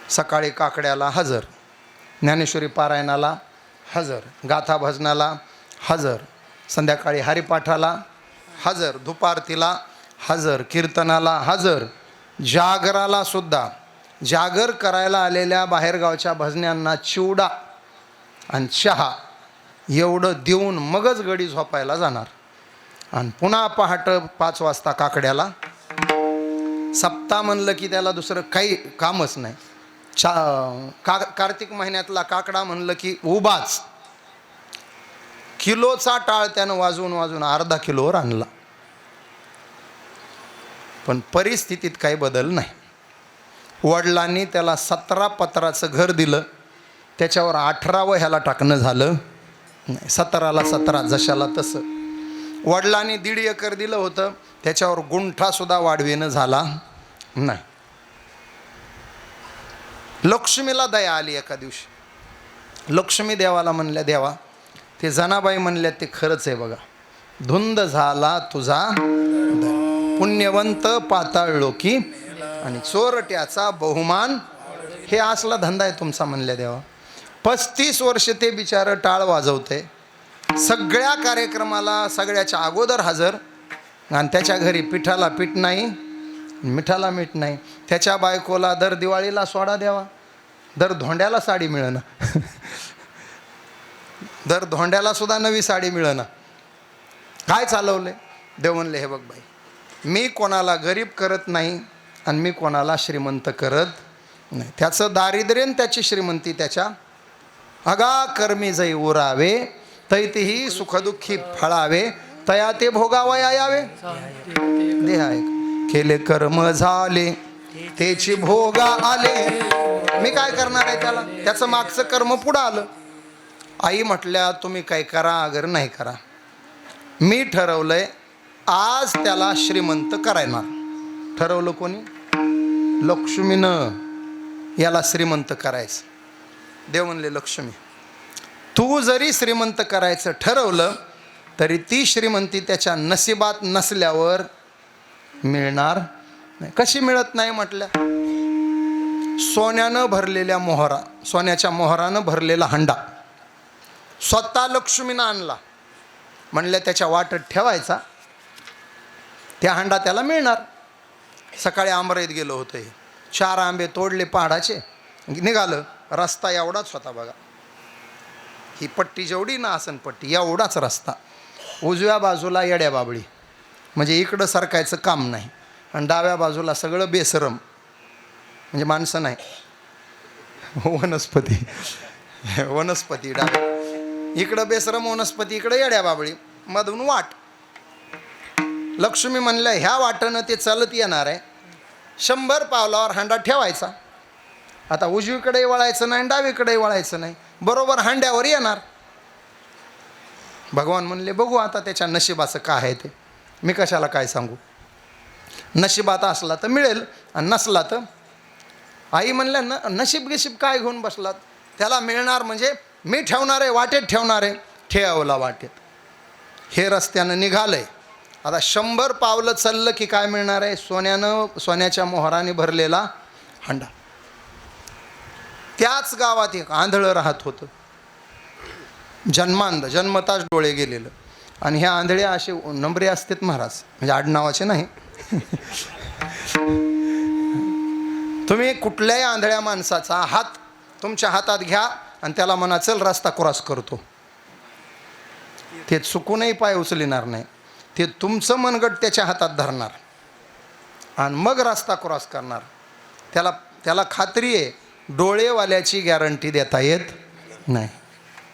सकाळी काकड्याला हजर, ज्ञानेश्वरी पारायणाला हजर, गाथा भजनाला हजर, संध्याकाळी हरिपाठाला हजर, दुपारतीला हजर, कीर्तनाला हजर, जागराला सुद्धा. जागर करायला आलेल्या बाहेरगावच्या भजन्यांना चिवडा आणि चहा एवढं देऊन मगच गडी झोपायला जाणार. आणि पुन्हा पहाटे 5 वाजता काकड्याला. सप्ताह म्हणलं की त्याला दुसरं काही कामच नाही. कार्तिक महिन्यातला काकडा म्हणलं की उभाच. किलोचा टाळ त्यानं वाजवून अर्धा किलोवर आणला. पण परिस्थितीत काही बदल नाही. वडिलांनी त्याला 17 पत्राचं घर दिलं, त्याच्यावर 18वं ह्याला टाकणं झालं नाही. 17ला 17 जशाला तसं. वडिलांनी 1.5 एकर दिलं होतं, त्याच्यावर गुंठासुद्धा वाढवेनं झाला नाही. लक्ष्मीला दया आली एका दिवशी. लक्ष्मी देवाला म्हणल्या, देवा ते जनाबाई म्हणल्या ते खरंच आहे बघा, धुंद झाला तुझा पुण्यवंत पाताळ लोकी आणि चोरट्याचा बहुमान. हे असला धंदा आहे तुमचा म्हणल्या देवा. 35 वर्ष ते बिचारं टाळ वाजवते, सगळ्या कार्यक्रमाला सगळ्याच्या अगोदर हजर. आणि त्याच्या घरी पिठाला पीठ नाही, मिठाला मीठ नाही. त्याच्या बायकोला दर दिवाळीला सोडा द्यावा, दर धोंड्याला साडी मिळेना. दर धोंड्याला सुद्धा नवी साडी मिळेना. काय चालवले? देव म्हणले, हे बघ बाई, मी कोणाला गरीब करत नाही आणि मी कोणाला श्रीमंत करत नाही. त्याचं दारिद्र्य आणि त्याची श्रीमंती त्याच्या अगा कर्मी जै उरावे, तैतीही सुखदुःखी फळावे, तया ते भोगावया यावे. देह आहे, केले कर्म झाले त्याची भोगा आले. मी काय करणार आहे त्याला? त्याचं मागचं कर्म पुढं आलं. आई म्हटल्या, तुम्ही काय करा अगर नाही करा, मी ठरवलंय आज त्याला श्रीमंत करायणार. ठरवलं कोणी? लक्ष्मीनं याला श्रीमंत करायचं. देव म्हणले, लक्ष्मी तू जरी श्रीमंत करायचं ठरवलं तरी ती श्रीमंती त्याच्या नशिबात नसल्यावर मिळणार नाही. कशी मिळत नाही म्हटल्या? सोन्यानं भरलेल्या मोहरा, सोन्याच्या मोहरानं भरलेला हंडा स्वतः लक्ष्मीनं आणला. म्हणल्या त्याच्या वाटत ठेवायचा, त्या हंडा त्याला मिळणार. सकाळी आंबराईत गेलो होतं. हे 4 आंबे तोडले पहाडाचे, निघालं. रस्ता एवढाच होता बघा, ही पट्टी जेवढी ना आसन पट्टी एवढाच रस्ता. उजव्या बाजूला येड्या बाबळी, म्हणजे इकडं सरकायचं काम नाही. आणि डाव्या बाजूला सगळं बेसरम, म्हणजे माणसं नाही, वनस्पती. वनस्पती डाव्या, इकडं बेसरम वनस्पती, इकडं येड्या बाबळी, मधून वाट. लक्ष्मी म्हणलं, ह्या वाटेनं ते चालत येणार आहे. 100 पावलावर हांडा ठेवायचा. आता उजवीकडे वळायचं नाही, डावीकडे वळायचं नाही, बरोबर हांड्यावर येणार. भगवान म्हणले, बघू आता त्याच्या नशिबाचं काय आहे ते, मी कशाला काय सांगू. नशिबात असला तर मिळेल आणि नसला तर. आई म्हणल्या, नशीब गिशीब काय घेऊन बसलात, त्याला मिळणार म्हणजे मी ठेवणार आहे, वाटेत ठेवणार आहे. ठेवला वाटेत. हे रस्त्यानं निघालंय. आता 100 पावलं चाललं की काय मिळणार आहे? सोन्याच्या मोहराने भरलेला हंडा. त्याच गावात एक आंधळं राहत होतं, जन्मताच डोळे गेलेलं. आणि ह्या आंधळे असे नंबरे असतात महाराज, म्हणजे आडनावाचे नाही. तुम्ही कुठल्याही आंधळ्या माणसाचा हात तुमच्या हातात घ्या आणि त्याला म्हणा, चल रस्ता क्रॉस करतो. ते चुकूनही पाय उचलणार नाही. ते तुमचं मनगट त्याच्या हातात धरणार आणि मग रस्ता क्रॉस करणार. त्याला खात्री आहे, डोळेवाल्याची गॅरंटी देता येत नाही.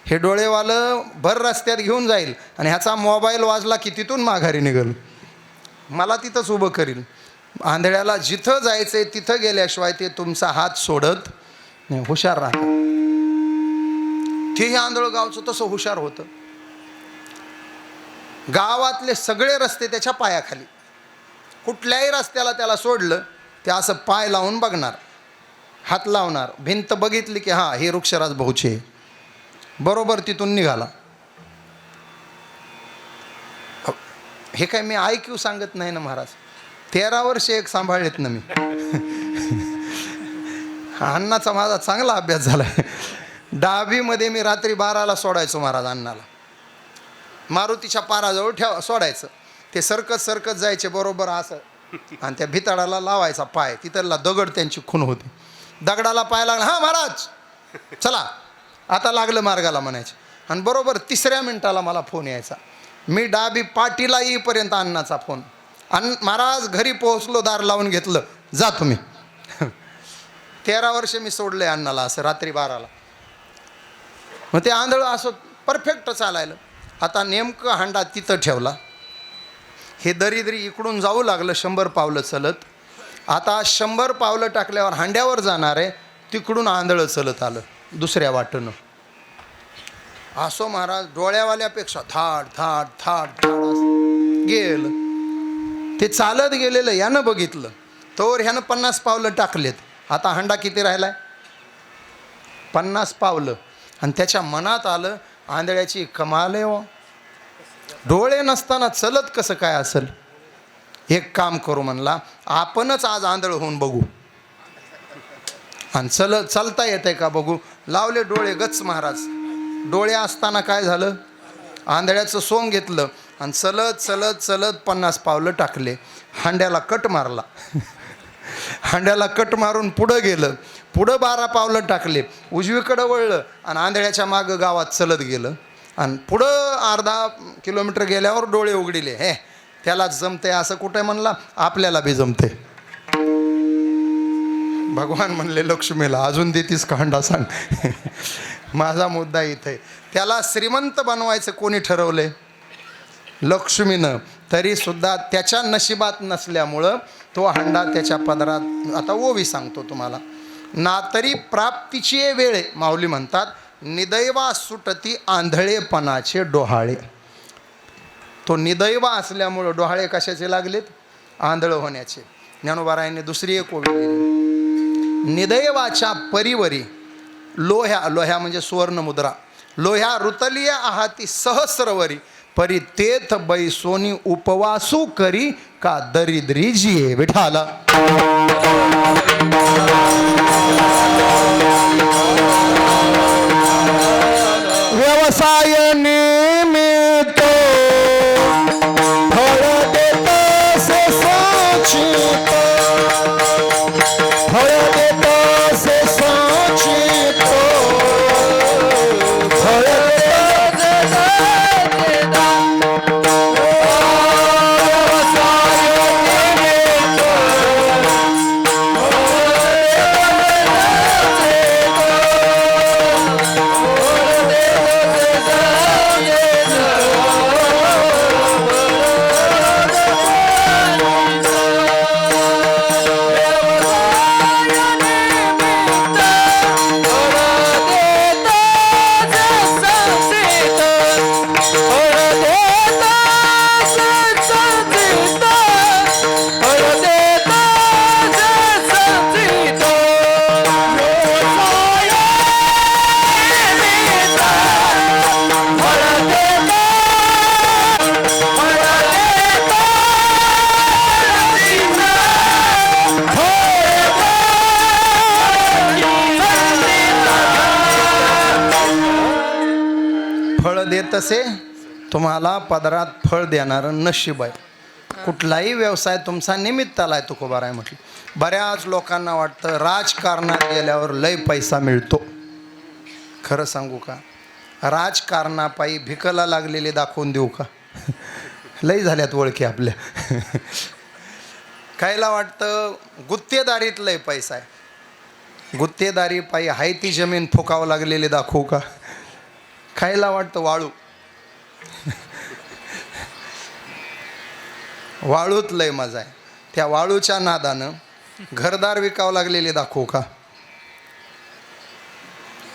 हे डोळेवालं भर रस्त्यात घेऊन जाईल आणि ह्याचा मोबाईल वाजला की तिथून माघारी निघेल, मला तिथंच उभं करील. आंधळ्याला जिथं जायचंय तिथं गेल्याशिवाय ते तुमचा हात सोडत नाही. हुशार राहतात. तेही आंधळ गावचं तसं हुशार होतं. गावातले सगळे रस्ते त्याच्या पायाखाली. कुठल्याही रस्त्याला त्याला सोडलं ते असं पाय लावून बघणार, हात लावणार. भिंत बघितली की हां हे वृक्षराज भाऊचे, बरोबर तिथून निघाला. हे काय मी IQ सांगत नाही ना महाराज. 13 वर्ष एक सांभाळलेत ना मी. अण्णाचा माझा चांगला अभ्यास झाला आहे. 10वीमध्ये मी रात्री 12ला सोडायचो महाराज अण्णाला. मारुतीच्या पाराजवळ सोडायचं. ते सरकत जायचे बरोबर असं, आणि त्या भिताडाला लावायचा पाय. तिथला दगड त्यांची खून होती. दगडाला पाय लागला, हां महाराज चला आता लागलं मार्गाला म्हणायचे. आणि बरोबर 3ऱ्या मिनिटाला मला फोन यायचा. मी डाबी पाटीला येईपर्यंत अण्णाचा फोन. महाराज घरी पोहोचलो, दार लावून घेतलं, जा तुम्ही. 13 वर्ष मी सोडले अण्णाला असं रात्री 12ला. मग ते आंधळ असं परफेक्ट चालायला. आता नेमकं हांडा तिथं ठेवला. हे दरिद्री इकडून जाऊ लागलं 100 पावलं चलत. आता 100 पावलं टाकल्यावर हांड्यावर जाणार आहे, तिकडून आंधळं चलत आलं दुसऱ्या वाटेनं. असो महाराज डोळ्यावाल्यापेक्षा थाड थाड थाड थाड असं गेलं. ते चालत गेलेलं यानं बघितलं, तोवर ह्यानं 50 पावलं टाकलेत. आता हांडा किती राहिलाय? 50 पावलं. आणि त्याच्या मनात आलं आंधळ्याची कमाल आहे हो, डोळे नसताना चलत कसं काय असेल. एक काम करू म्हणला, आपणच आज आंधळ होऊन बघू आणि चालता येत आहे का बघू. लावले डोळे गच्च महाराज. डोळे असताना काय झालं, आंधळ्याचं सोंग घेतलं आणि चलत 50 पावलं टाकले. हांड्याला कट मारला. हांड्याला कट मारून पुढं गेलं. पुढं 12 पावलं टाकले, उजवीकडं वळलं आणि आंधळ्याच्या मागं गावात चलत गेलं. आणि पुढं अर्धा किलोमीटर गेल्यावर डोळे उघडिले. हे त्याला जमते असं कुठे म्हणला, आपल्याला बी जमते. भगवान म्हणले लक्ष्मीला, अजून देतीस का हांडा सांग. माझा मुद्दा इथे, त्याला श्रीमंत बनवायचं कोणी ठरवले? लक्ष्मीनं. तरीसुद्धा त्याच्या नशिबात नसल्यामुळं तो हांडा त्याच्या पदरात. आता ओवी सांगतो तुम्हाला. ना तरी प्राप्तीची वेळ माऊली म्हणतात, निदैवा सुटती आंधळेपणाचे डोहाळे. तो निदैवा असल्यामुळं डोहाळे कशाचे लागलेत? आंधळ होण्याचे. ज्ञानोबारायांनी दुसरी एक ओवी दिली. निदैवाच्या परिवरी लोह्या म्हणजे सुवर्ण मुद्रा. लोह्या रुतलिय आहाती सहस्रवरी, परी तेथ बैसोनी उपवासू करी का दरिद्री जिये. विठाला व्यवसाय निमित्त फळ देत से साचित, फळ देत से साचित, फळ देत तसे तुम्हाला पदरात फळ देणारं नशीब आहे. कुठलाही व्यवसाय तुमचा निमित्ताला आहे. तुकोबाराय म्हटलं. बऱ्याच लोकांना वाटतं राजकारणात गेल्यावर लय पैसा मिळतो. खरं सांगू का, राजकारणापायी भिकला लागलेले दाखवून देऊ का? लय झाल्यात ओळखी आपल्या. कायला वाटतं गुत्तेदारीत लय पैसा आहे. गुत्तेदारी पायी हाय ती जमीन फुकावं लागलेले दाखवू का? खायला वाटतं वाळू. वाळूत लय मजा आहे. त्या वाळूच्या नादानं घरदार विकावं लागलेले दाखवू का?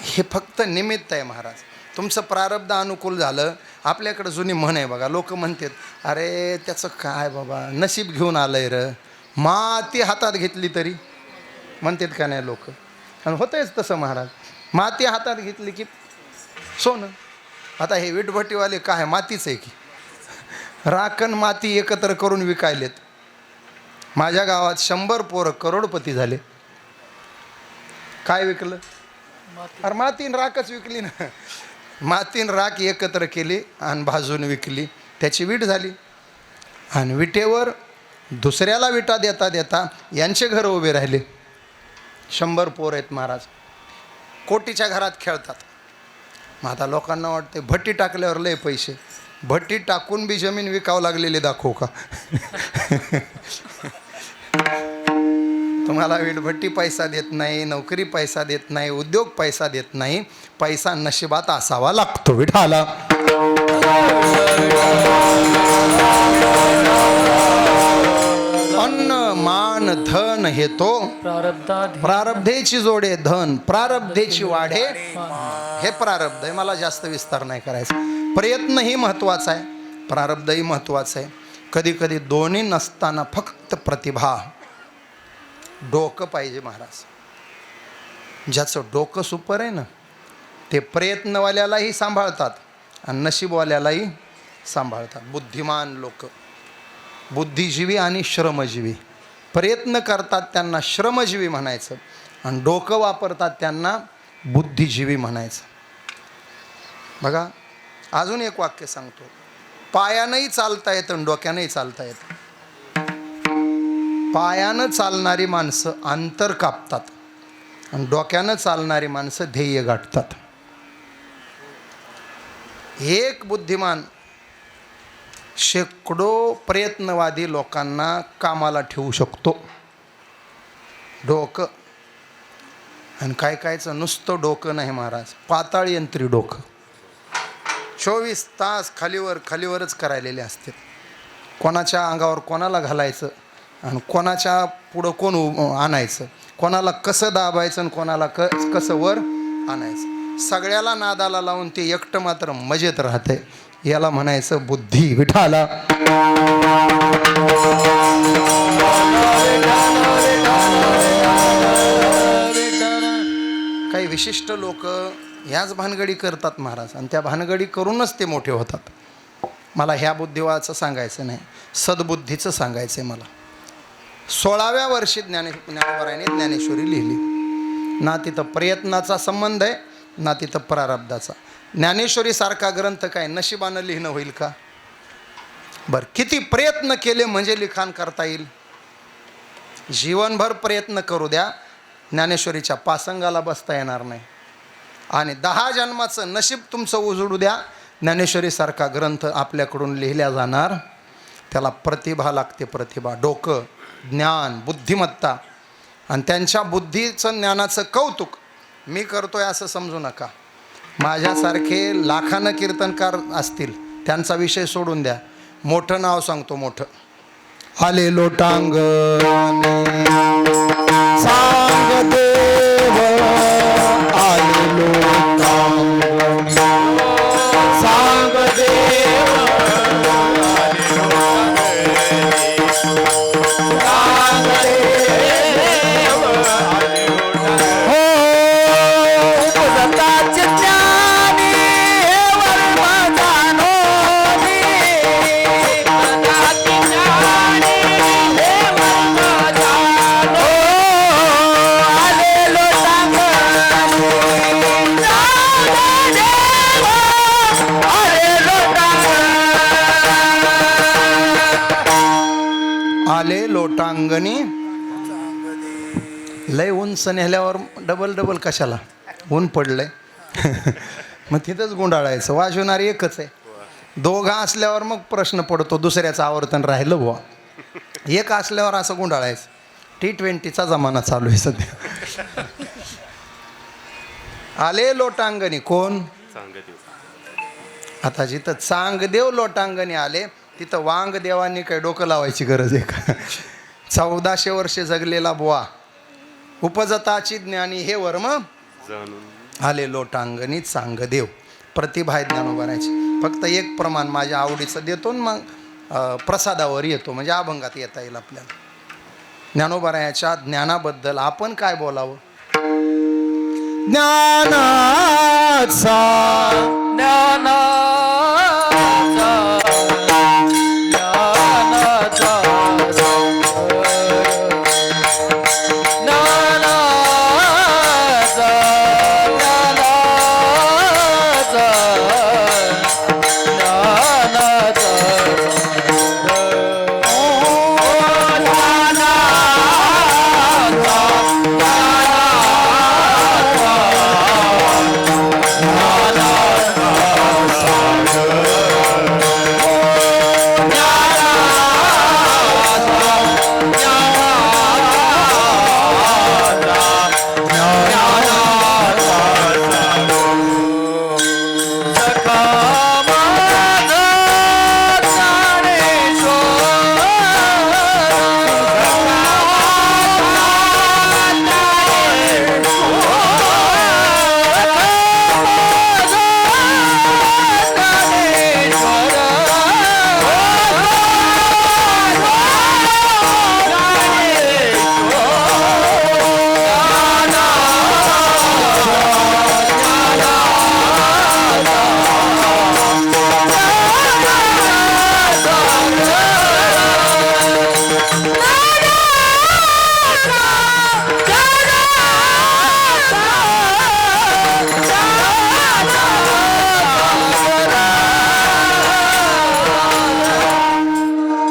हे फक्त निमित्त आहे महाराज. तुमचं प्रारब्ध अनुकूल झालं. आपल्याकडं जुनी म्हण आहे बघा, लोक म्हणतात अरे त्याचं काय बाबा नशीब घेऊन आलंय र, माती हातात घेतली तरी म्हणतात का नाही लोक. आणि होतंयच तसं महाराज. माती हातात घेतली की सोनं. आता हे विटभट्टीवाले काय मातीच आहे की, राखण माती एकत्र करून विकायलेत. माझ्या गावात 100 पोरं करोडपती झाले. काय विकलं? अरे मातीन राखच विकली ना. मातीन राख एकत्र केली आणि भाजून विकली, त्याची वीट झाली. आणि विटेवर दुसऱ्याला विटा देता देता यांचे घर उभे राहिले. 100 पोर आहेत महाराज, कोटीच्या घरात खेळतात. मग आता लोकांना वाटते भट्टी टाकल्यावर लय पैसे. भट्टी टाकून बी जमीन विकावं लागलेली दाखवू का? तुम्हाला वीटभट्टी पैसा देत नाही, नोकरी पैसा देत नाही, उद्योग पैसा देत नाही. पैसा नशिबात असावा लागतो विठाला. अन्न मान धन हे तो प्रारब्धेची जोडे धन, प्रारब्धेची वाढे हे प्रारब्ध आहे. मला जास्त विस्तार नाही करायचा. प्रयत्नही महत्त्वाचा आहे, प्रारब्धही महत्त्वाचं आहे. कधी कधी दोन्ही नसताना फक्त प्रतिभा, डोकं पाहिजे महाराज. ज्याचं डोकं सुपर आहे ना ते प्रयत्नवाल्यालाही सांभाळतात आणि नशीबवाल्यालाही सांभाळतात. बुद्धिमान लोक, बुद्धिजीवी आणि श्रमजीवी. प्रयत्न करतात त्यांना श्रमजीवी म्हणायचं आणि डोकं वापरतात त्यांना बुद्धिजीवी म्हणायचं. बघा अजून एक वाक्य सांगतो. पायानंही चालता येतं आणि डोक्यानंही चालता येतं. पायानं चालणारी माणसं अंतर कापतात आणि डोक्यानं चालणारी माणसं ध्येय गाठतात. एक बुद्धिमान शेकडो प्रयत्नवादी लोकांना कामाला ठेवू शकतो. डोकं. आणि काय कायचं नुसतं डोकं नाही महाराज, पाताळ यंत्री डोकं. 24 तास खालीवरच करायलेले असते. कोणाच्या अंगावर कोणाला घालायचं आणि कोणाच्या पुढं कोण आणायचं, कोणाला कसं दाबायचं आणि कोणाला कसं वर आणायचं. सगळ्याला नादाला लावून ते एकटं मात्र मजेत राहते. याला म्हणायचं बुद्धी विठाला. काही विशिष्ट लोक ह्याच भानगडी करतात महाराज आणि त्या भानगडी करूनच ते मोठे होतात. मला ह्या बुद्धिवाचं सांगायचं नाही, सद्बुद्धीचं सांगायचं आहे मला. 16व्या वर्षी ज्ञानेश्वरांनी ज्ञानेश्वरी लिहिली. ना तिथं प्रयत्नाचा संबंध आहे ना तिथं प्रारब्धाचा. ज्ञानेश्वरी सारखा ग्रंथ काय नशिबानं लिहिणं होईल का? बरं किती प्रयत्न केले म्हणजे लिखाण करता येईल? जीवनभर प्रयत्न करू द्या, ज्ञानेश्वरीच्या पासंगाला बसता येणार नाही. आणि 10 जन्माचं नशीब तुमचं उजडू द्या, ज्ञानेश्वरीसारखा ग्रंथ आपल्याकडून लिहिला जाणार. त्याला प्रतिभा लागते, प्रतिभा, डोकं, ज्ञान, बुद्धिमत्ता. आणि त्यांच्या बुद्धीचं ज्ञानाचं कौतुक मी करतोय असं समजू नका. माझ्यासारखे लाखानं कीर्तनकार असतील त्यांचा विषय सोडून द्या. मोठं नाव सांगतो, मोठं. आले लोटांग सांग देव, आले लोटांग सांग देव, आले लोटांगणी. लय उंच नेल्यावर डबल कशाला? ऊन पडलंय. मग तिथंच गुंडाळायचं. वाजवणारी एकच आहे. दोघं असल्यावर मग प्रश्न पडतो, दुसऱ्याचं आवर्तन राहिलं बुवा. एक असल्यावर असं गुंडाळायचं. T20चा जमाना चालू आहे सध्या. आले लोटांगणी. कोण? आता जिथं चांगदेव लोटांगणी आले तिथं वांग देवांनी काही डोकं लावायची गरज आहे का? 1400 वर्षे जगलेला बुवा, उपजताची ज्ञानी हे वर्म आले लोटांगणी चांग देव. प्रतिभा आहे ज्ञानोबारायची. फक्त एक प्रमाण माझ्या आवडीचं देतो न मग प्रसादावर येतो, म्हणजे अभंगात येता येईल आपल्याला. ज्ञानोबारायाच्या ज्ञानाबद्दल आपण काय बोलावं? ज्ञानाचा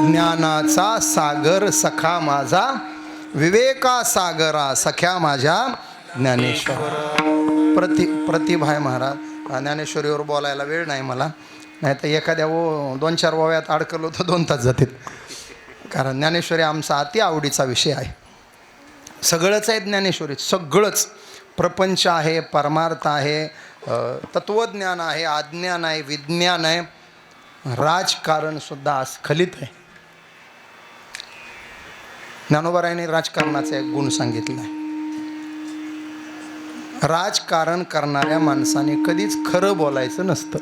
ज्ञानाचा सागर सखा माझा, विवेका सागरा सख्या माझ्या ज्ञानेश्वर. प्रतिभा आहे महाराज. ज्ञानेश्वरीवर बोलायला वेळ नाही मला, नाही तर एखाद्या 2-4 ओव्यात अडकलो तर 2 तास जातील. कारण ज्ञानेश्वरी आमचा अति आवडीचा विषय आहे. सगळंच आहे ज्ञानेश्वरी, सगळंच. प्रपंच आहे, परमार्थ आहे, तत्वज्ञान आहे, अज्ञान आहे, विज्ञान आहे, राजकारणसुद्धा अस्खलित आहे. ज्ञानोबारायांनी राजकारणाचा एक गुण सांगितला आहे. राजकारण करणाऱ्या माणसाने कधीच खरं बोलायचं नसतं,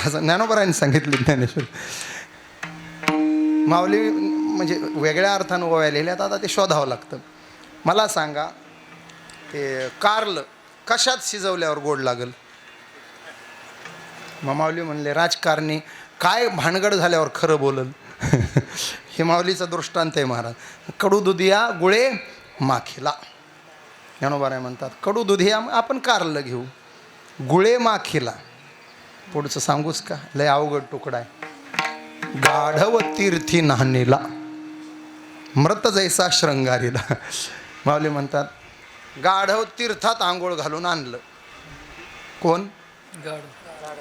असं ज्ञानोबारायांनी सांगितलं. ज्ञानेश्वर माऊली म्हणजे वेगळ्या अर्थानं ओव्या लिहिल्यात, आता ते शोधावं लागतं. मला सांगा, ते कारलं कशात शिजवल्यावर गोड लागल? मग माऊली म्हणले, राजकारणी काय भानगड झाल्यावर खरं बोलल? हे माऊलीचा दृष्टांत आहे महाराज. कडू दुधिया गुळे माखीला. ज्ञानोबाराय म्हणतात, कडू दुधिया आपण कारलं घेऊ, गुळे माखीला. पुढचं सांगूच का? लय अवघड तुकडा आहे. गाढव तीर्थी नाहनीला, मृत जैसा शृंगारीला. माऊली म्हणतात, गाढव तीर्थात आंघोळ घालून आणलं. कोण?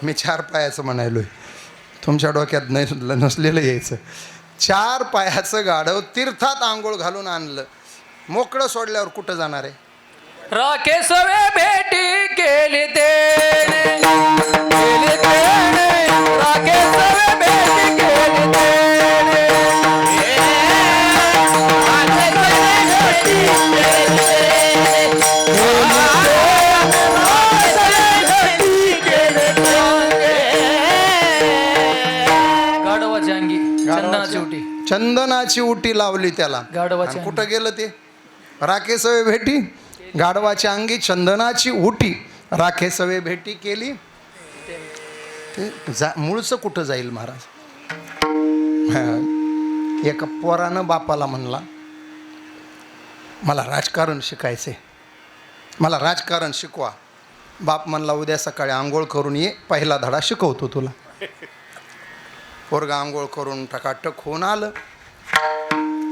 मी 4 पायाचं म्हणायलोय, तुमच्या डोक्यात नसलेलं यायचं. 4 पायाचं गाढव तीर्थात आंघोळ घालून आणलं. मोकळं सोडल्यावर कुठं जाणार आहे? राखे सवे भेटी केली तेने, केली तेने, राखे सवे भेटी केली तेने, राखे सवे भेटी केली तेने. गाढवाची अंगी चंदनाची उटी, चंदनाची उटी लावली त्याला. गाढवाची आणि कुठं गेलं ते? राखे सवे भेटी, गाढवाच्या अंगी चंदनाची उटी, राखे सवे भेटी केली. ते मूळचं कुठं जाईल महाराज? एका पोरानं बापाला म्हणला, मला राजकारण शिकायचे, मला राजकारण शिकवा. बाप म्हणला, उद्या सकाळी आंघोळ करून ये, पहिला धडा शिकवतो तुला. पोरगा आंघोळ करून टकाटक होऊन आलं.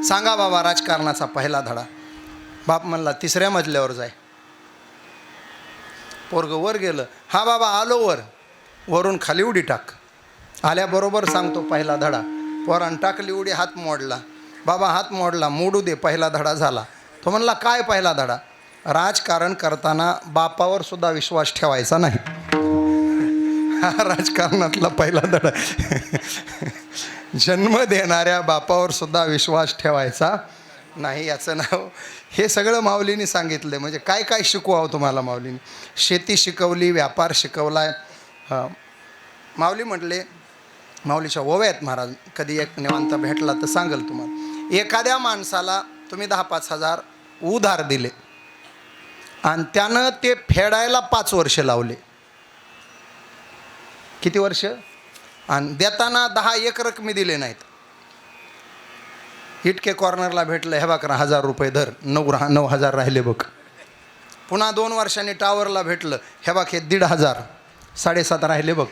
सांगा बाबा राजकारणाचा पहिला धडा. बाप म्हणला, 3ऱ्या मजल्यावर जाय. पोरगं वर गेलं. हा बाबा आलो वर. वरून खाली उडी टाक. आल्याबरोबर सांगतो पहिला धडा. पोरानं टाकली उडी, हात मोडला. बाबा हात मोडला, मोडू दे, पहिला धडा झाला. तो म्हणला, काय पहिला धडा? राजकारण करताना बापावर सुद्धा विश्वास ठेवायचा नाही. हा राजकारणातला पहिला धडा. जन्म देणाऱ्या बापावर सुद्धा विश्वास ठेवायचा नाही, याचं नाव. हे सगळं माऊलीने सांगितलं. म्हणजे काय काय शिकवावं तुम्हाला माऊलीने. शेती शिकवली, व्यापार शिकवलाय. माऊली म्हटले, माऊलीच्या ओव्या आहेत महाराज, कधी एक निवांत भेटला तर सांगेल तुम्हाला. एखाद्या माणसाला तुम्ही 10-5 हजार उधार दिले आणि त्यानं ते फेडायला 5 वर्ष लावले. किती वर्ष? आणि देताना 10 रकमी दिले नाहीत. इटके कॉर्नरला भेटलं, हे बघ 1000 रुपये धर, 9,000 राहिले बघ. पुन्हा 2 वर्षांनी टावरला भेटलं, हे बघ हे 1,500, 7.5 राहिले बघ.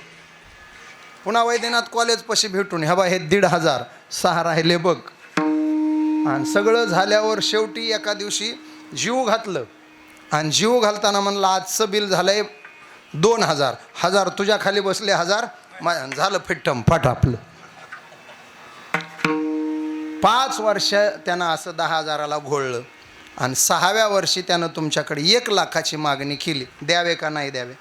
पुन्हा वैद्यनाथ कॉलेजपाशी भेटून, हे बघ हे 1,500, 6 राहिले बघ. आणि सगळं झाल्यावर शेवटी एका दिवशी जीव घातलं. आणि जीव घालताना म्हणलं आजचं बिल झालंय 2,000, 1000 तुझ्या खाली बसले, 1000 झालं फिट्टम फाट आपलं. 5 वर्ष त्यानं असं 10,000ला घोळलं. आणि 6व्या वर्षी त्यानं तुमच्याकडे 1,00,000ची मागणी केली. द्यावे का नाही द्यावे?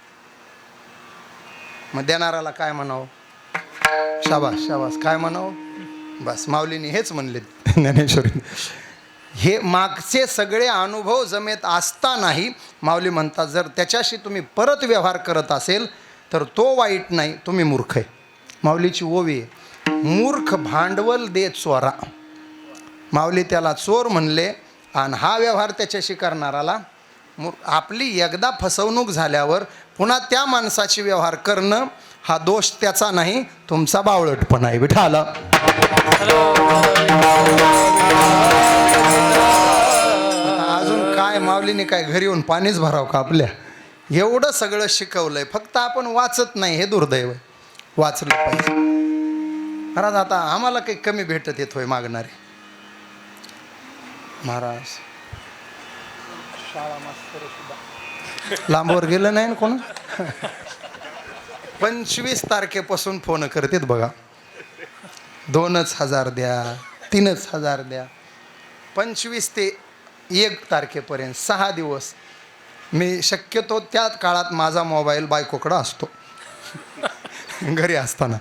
मग देणाराला काय म्हणावं? शाबास शाबास, काय म्हणावं? बस माऊलीने हेच म्हणले ज्ञानेश्वरी. हे मागचे सगळे अनुभव जमेत असतानाही माऊली म्हणतात, जर त्याच्याशी तुम्ही परत व्यवहार करत असेल तर तो वाईट नाही, तुम्ही मूर्ख आहे. माऊलीची ओवी आहे, मूर्ख भांडवल दे चोरा. माऊली त्याला चोर म्हणले. आणि हा व्यवहार त्याच्याशी करणाराला आपली एकदा फसवणूक झाल्यावर पुन्हा त्या माणसाची व्यवहार करणं हा दोष त्याचा नाही, तुमचा बावळटपणा आहे. विठाला अजून काय माऊलीने काय घरी येऊन पाणीच भराव का आपल्या? एवढं सगळं शिकवलंय, फक्त आपण वाचत नाही, हे दुर्दैव आहे. वाचलं पाहिजे महाराज. आता आम्हाला काही कमी भेटत येत होय मागणारे महाराज. शाळा मास्तर सुद्धा लांबवर गेलं नाही ना कोण. 25 तारखेपासून फोन करतात बघा, 2,000 द्या, 3,000 द्या. 25 ते 1 तारखेपर्यंत 6 दिवस मी शक्यतो त्या काळात माझा मोबाईल बायकोकडं असतो. घरी असताना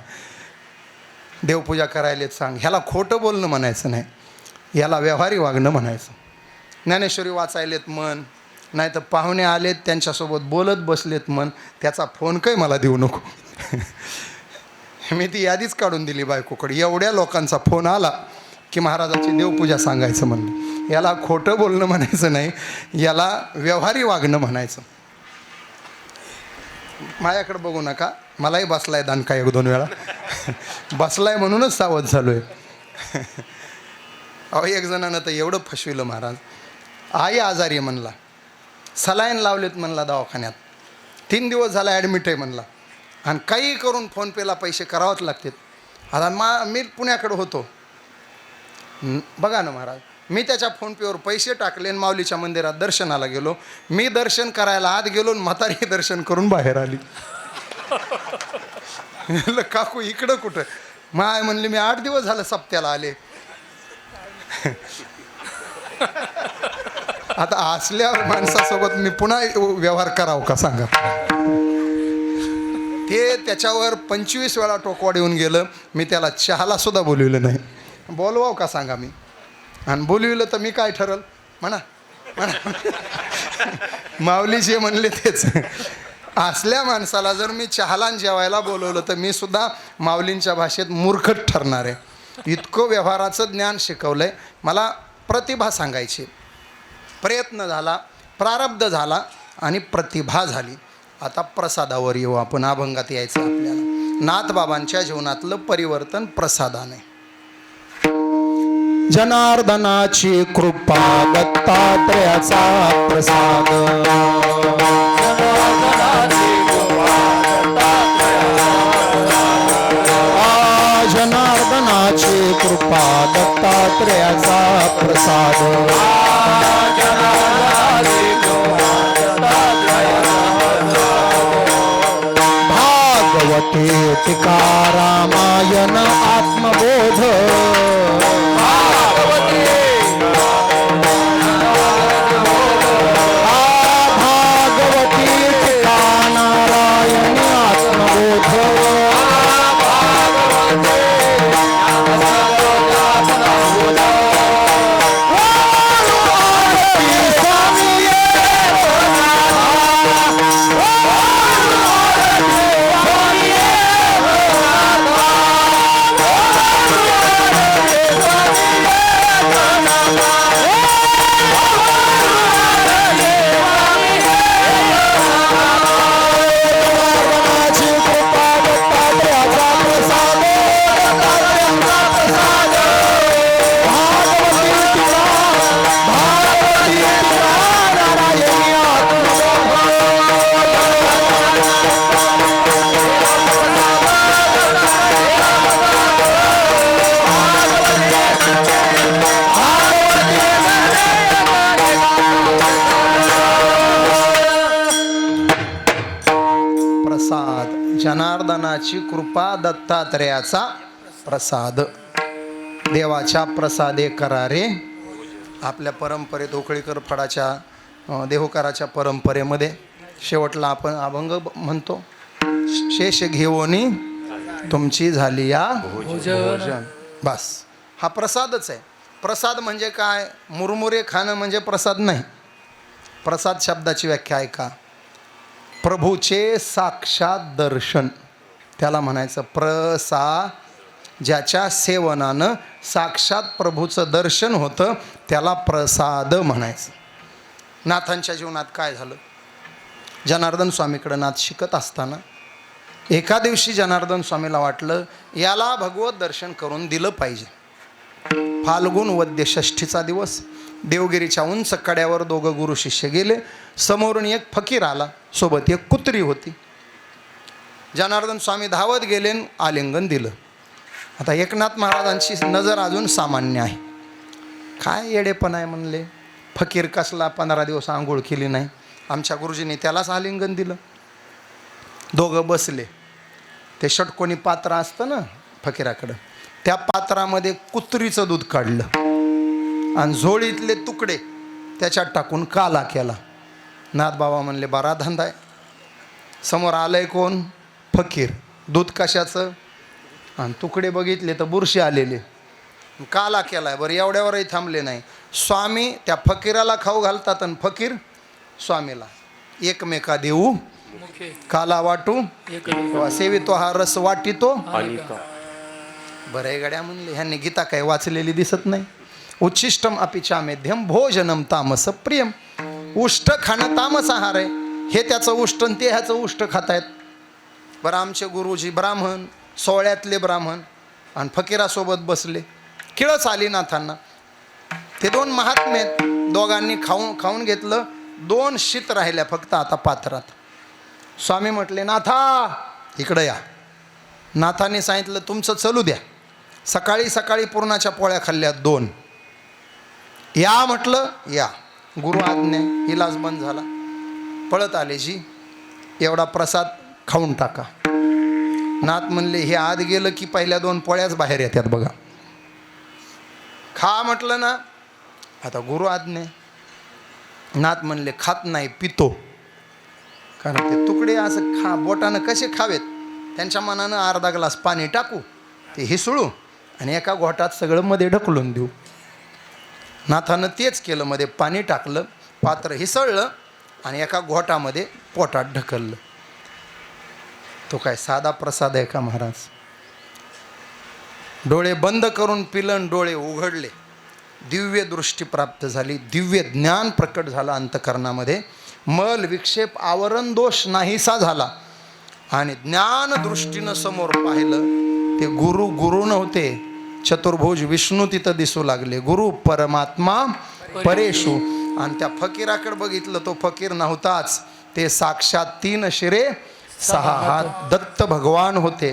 देवपूजा करायला सांग, ह्याला खोटं बोलणं म्हणायचं नाही, याला व्यवहारी वागणं म्हणायचं. ज्ञानेश्वरी वाचायलेत मन, नाही तर पाहुणे आलेत त्यांच्यासोबत बोलत बसलेत मन, त्याचा फोन काही मला देऊ नको. मी ती यादीच काढून दिली बायकोकडे. एवढ्या लोकांचा फोन आला की महाराजाची देवपूजा सांगायचं म्हणलं. याला खोटं बोलणं म्हणायचं नाही, याला व्यवहारी वागणं म्हणायचं. माझ्याकडे बघू नका, मलाही बसलाय दानका 1-2 वेळा. बसलाय म्हणूनच सावध झालो आहे. अहो एक जणानं तर एवढं फसविलं महाराज. आई आजारी आहे म्हणला, सलाईन लावलेत म्हणला दवाखान्यात, 3 दिवस झाला ॲडमिट आहे म्हणला. आणि काही करून फोनपेला पैसे करावंच लागतात. आता मी पुण्याकडे होतो बघा ना महाराज. मी त्याच्या फोनपेवर पैसे टाकले आणि माऊलीच्या मंदिरात दर्शनाला गेलो. मी दर्शन करायला आत गेलो आणि म्हातारी दर्शन करून बाहेर आली. काकू इकडं कुठं? माय म्हणली मी 8 दिवस झालं सप्त्याला आले. आता असल्यावर माणसासोबत मी पुन्हा व्यवहार करावं का सांगा? ते त्याच्यावर 25 वेळा टोकवाड येऊन गेलं. मी त्याला चहाला सुद्धा बोलविलं नाही. बोलवावं का सांगा मी? आणि बोलविलं तर मी काय ठरल म्हणा म्हणा. माऊली जे म्हणले तेच. असल्या माणसाला जर मी चहाला जेवायला बोलवलं तर मी सुद्धा माऊलींच्या भाषेत मूर्खच ठरणार आहे. इतकं व्यवहाराचं ज्ञान शिकवलं आहे. मला प्रतिभा सांगायची, प्रयत्न झाला, प्रारब्ध झाला आणि प्रतिभा झाली. आता प्रसादावर येऊ आपण. अभंगात यायचं आपल्याला. नाथबाबांच्या जीवनातलं परिवर्तन प्रसादाने. जनार्दनाची कृपा दत्तात्रयाचा प्रसाद. जनार्दनाची कृपा दत्तात्रयाचा प्रसाद. भागवते टीका रामायण आत्मबोध. भागवती टीका नारायण आत्मबोध. भगवानाची कृपा दत्तात्रेयाचा प्रसाद. देवाच्या प्रसादे करारे. आपल्या परंपरेत उकळीकर फडाच्या देहोकाराच्या परंपरेमध्ये शेवटला आपण अभंग म्हणतो, शेष घेऊनी तुमची झाली या भोजन. बस हा प्रसादच आहे. प्रसाद म्हणजे काय? मुरमुरे खाणं म्हणजे प्रसाद नाही. प्रसाद शब्दाची व्याख्या आहे का? प्रभूचे साक्षात दर्शन, त्याला म्हणायचं प्रसाद. ज्याच्या सेवनानं साक्षात प्रभूचं दर्शन होतं त्याला प्रसाद म्हणायचं. नाथांच्या जीवनात काय झालं? जनार्दन स्वामीकडं नाथ शिकत असताना एका दिवशी जनार्दन स्वामीला वाटलं याला भगवत दर्शन करून दिलं पाहिजे. फाल्गुन वद्य षष्ठीचा दिवस. देवगिरीच्या उंच कड्यावर दोघं गुरु शिष्य गेले. समोरून एक फकीर आला, सोबत एक कुत्री होती. जनार्दन स्वामी धावत गेले, आलिंगन दिलं. आता एकनाथ महाराजांची नजर अजून सामान्य आहे. काय येडेपण आहे म्हणले, फकीर कसला 15 दिवस आंघोळ केली नाही. आमच्या गुरुजींनी त्यालाच आलिंगन दिलं. दोघं बसले. ते षटकोनी पात्र असतं ना फकीराकडं, त्या पात्रामध्ये कुत्रीचं दूध काढलं आणि झोळीतले तुकडे त्याच्यात टाकून काला केला. नाथ बाबा म्हणले बरा धंदा आहे. समोर आलंय कोण? फकीर. दूध कशाचं? आणि तुकडे बघितले तर बुरशी आलेले. काला केलाय. बरं एवढ्यावरही थांबले नाही. स्वामी त्या फकीराला खाऊ घालतात आणि फकीर स्वामीला. एकमेका देऊ काला वाटू सेवितो हा रस वाटितो. बरं आहे गड्या म्हणले, ह्यांनी गीता काय वाचलेली दिसत नाही. उच्छिष्टम अपिचा मेध्यम भोजनम तामस प्रियम. उष्ट खाणं तामस आहार आहे. हे त्याचं उष्ट आणि ते ह्याचं उष्ट खातायत. बरं आमचे गुरुजी ब्राह्मण, सोहळ्यातले ब्राह्मण आणि फकीरासोबत बसले. किळस आली नाथांना. ते दोन महात्मे दोघांनी खाऊन घेतलं. 2 शीत राहिल्या फक्त आता पात्रात. स्वामी म्हटले नाथा इकडं या. नाथाने सांगितलं तुमचं चलू द्या. सकाळी सकाळी पूर्णाच्या पोळ्या खाल्ल्या 2. या म्हटलं या. गुरु आज्ञा. इलाज बंद झाला. पळत आले जी एवढा प्रसाद खाऊन टाका. नाथ म्हणले हे आत गेलं की पहिल्या 2 पोळ्याच बाहेर येतात बघा. खा म्हटलं ना. आता गुरु आज्ञा. नाथ म्हणले खात नाही पितो. कारण ते तुकडे असं बोटानं कसे खावेत. त्यांच्या मनानं अर्धा ग्लास पाणी टाकू, ते हिसळू आणि एका घोटात सगळं मध्ये ढकलून देऊ. नाथानं तेच केलं. मध्ये पाणी टाकलं, पात्र हिसळलं आणि एका घोटामध्ये पोटात ढकललं. तो काय साधा प्रसाद आहे का महाराज? डोळे बंद करून पिलं, डोळे उघडले. दिव्य दृष्टी प्राप्त झाली. दिव्य ज्ञान प्रकट झालं अंतकरणामध्ये. मल विक्षेप आवरण दोष नाहीसा झाला आणि ज्ञान दृष्टीनं समोर पाहिलं. ते गुरु नव्हते, चतुर्भुज विष्णू तिथं दिसू लागले. गुरु परमात्मा परेशू. आणि त्या फकीराकडे बघितलं, तो फकीर नव्हताच. ते साक्षात 3 शिरे 6 हात दत्त भगवान होते.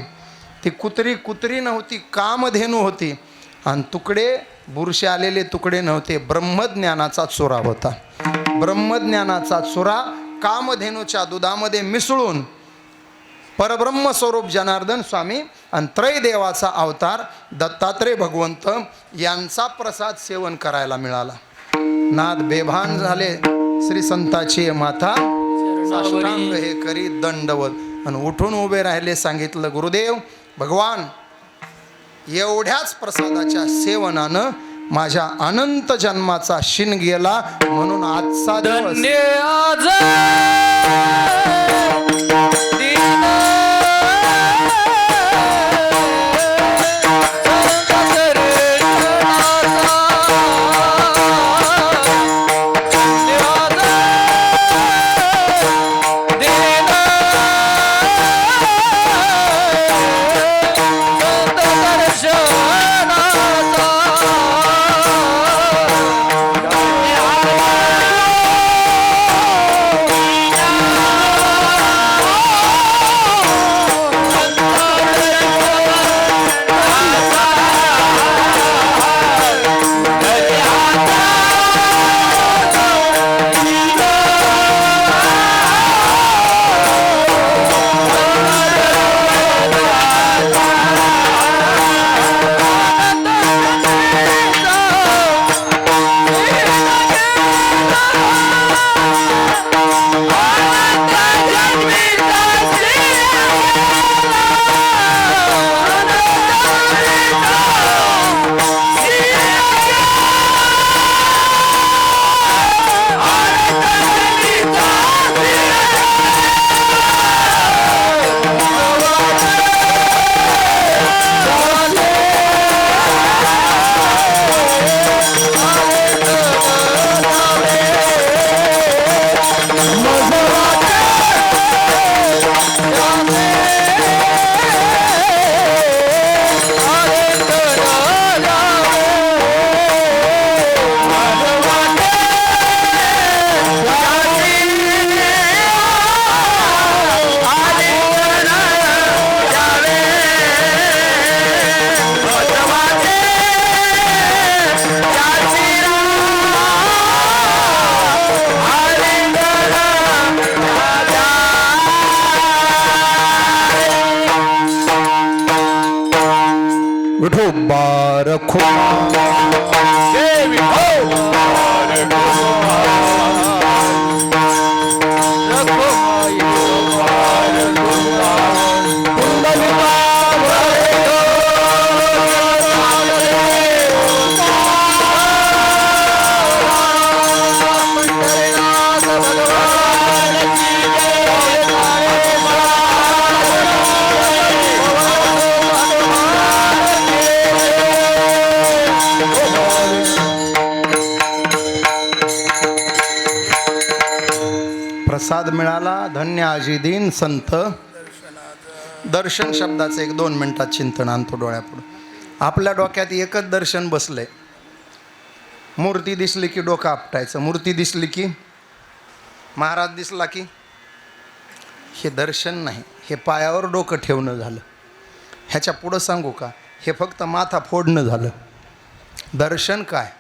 ती कुत्री नव्हती, कामधेनू होती. आणि तुकडे बुरशी आलेले तुकडे नव्हते, ब्रह्मज्ञानाचा चुरा होता. ब्रह्मज्ञानाचा चुरा कामधेनूच्या दुधामध्ये मिसळून परब्रह्म स्वरूप जनार्दन स्वामी आणि त्रैदेवाचा अवतार दत्तात्रेय भगवंत यांचा प्रसाद सेवन करायला मिळाला. नाद बेभान झाले. श्री संताची माता साष्टांग हे करी दंडवत आणि उठून उभे राहिले. सांगितलं गुरुदेव भगवान एवढ्याच प्रसादाच्या सेवनानं माझ्या अनंत जन्माचा शिन गेला. म्हणून आजचा दिवस प्रसाद मिळाला. धन्य आजी दिन संत दर्शन शब्दाचं 1-2 मिनिटात चिंतन आणतो डोळ्यापुढं. आपल्या डोक्यात एकच दर्शन बसलंय. मूर्ती दिसली की डोकं आपटायचं, मूर्ती दिसली की महाराज दिसला की. हे दर्शन नाही, हे पायावर डोकं ठेवणं झालं. ह्याच्या पुढं सांगू का, हे फक्त माथा फोडणं झालं. दर्शन काय?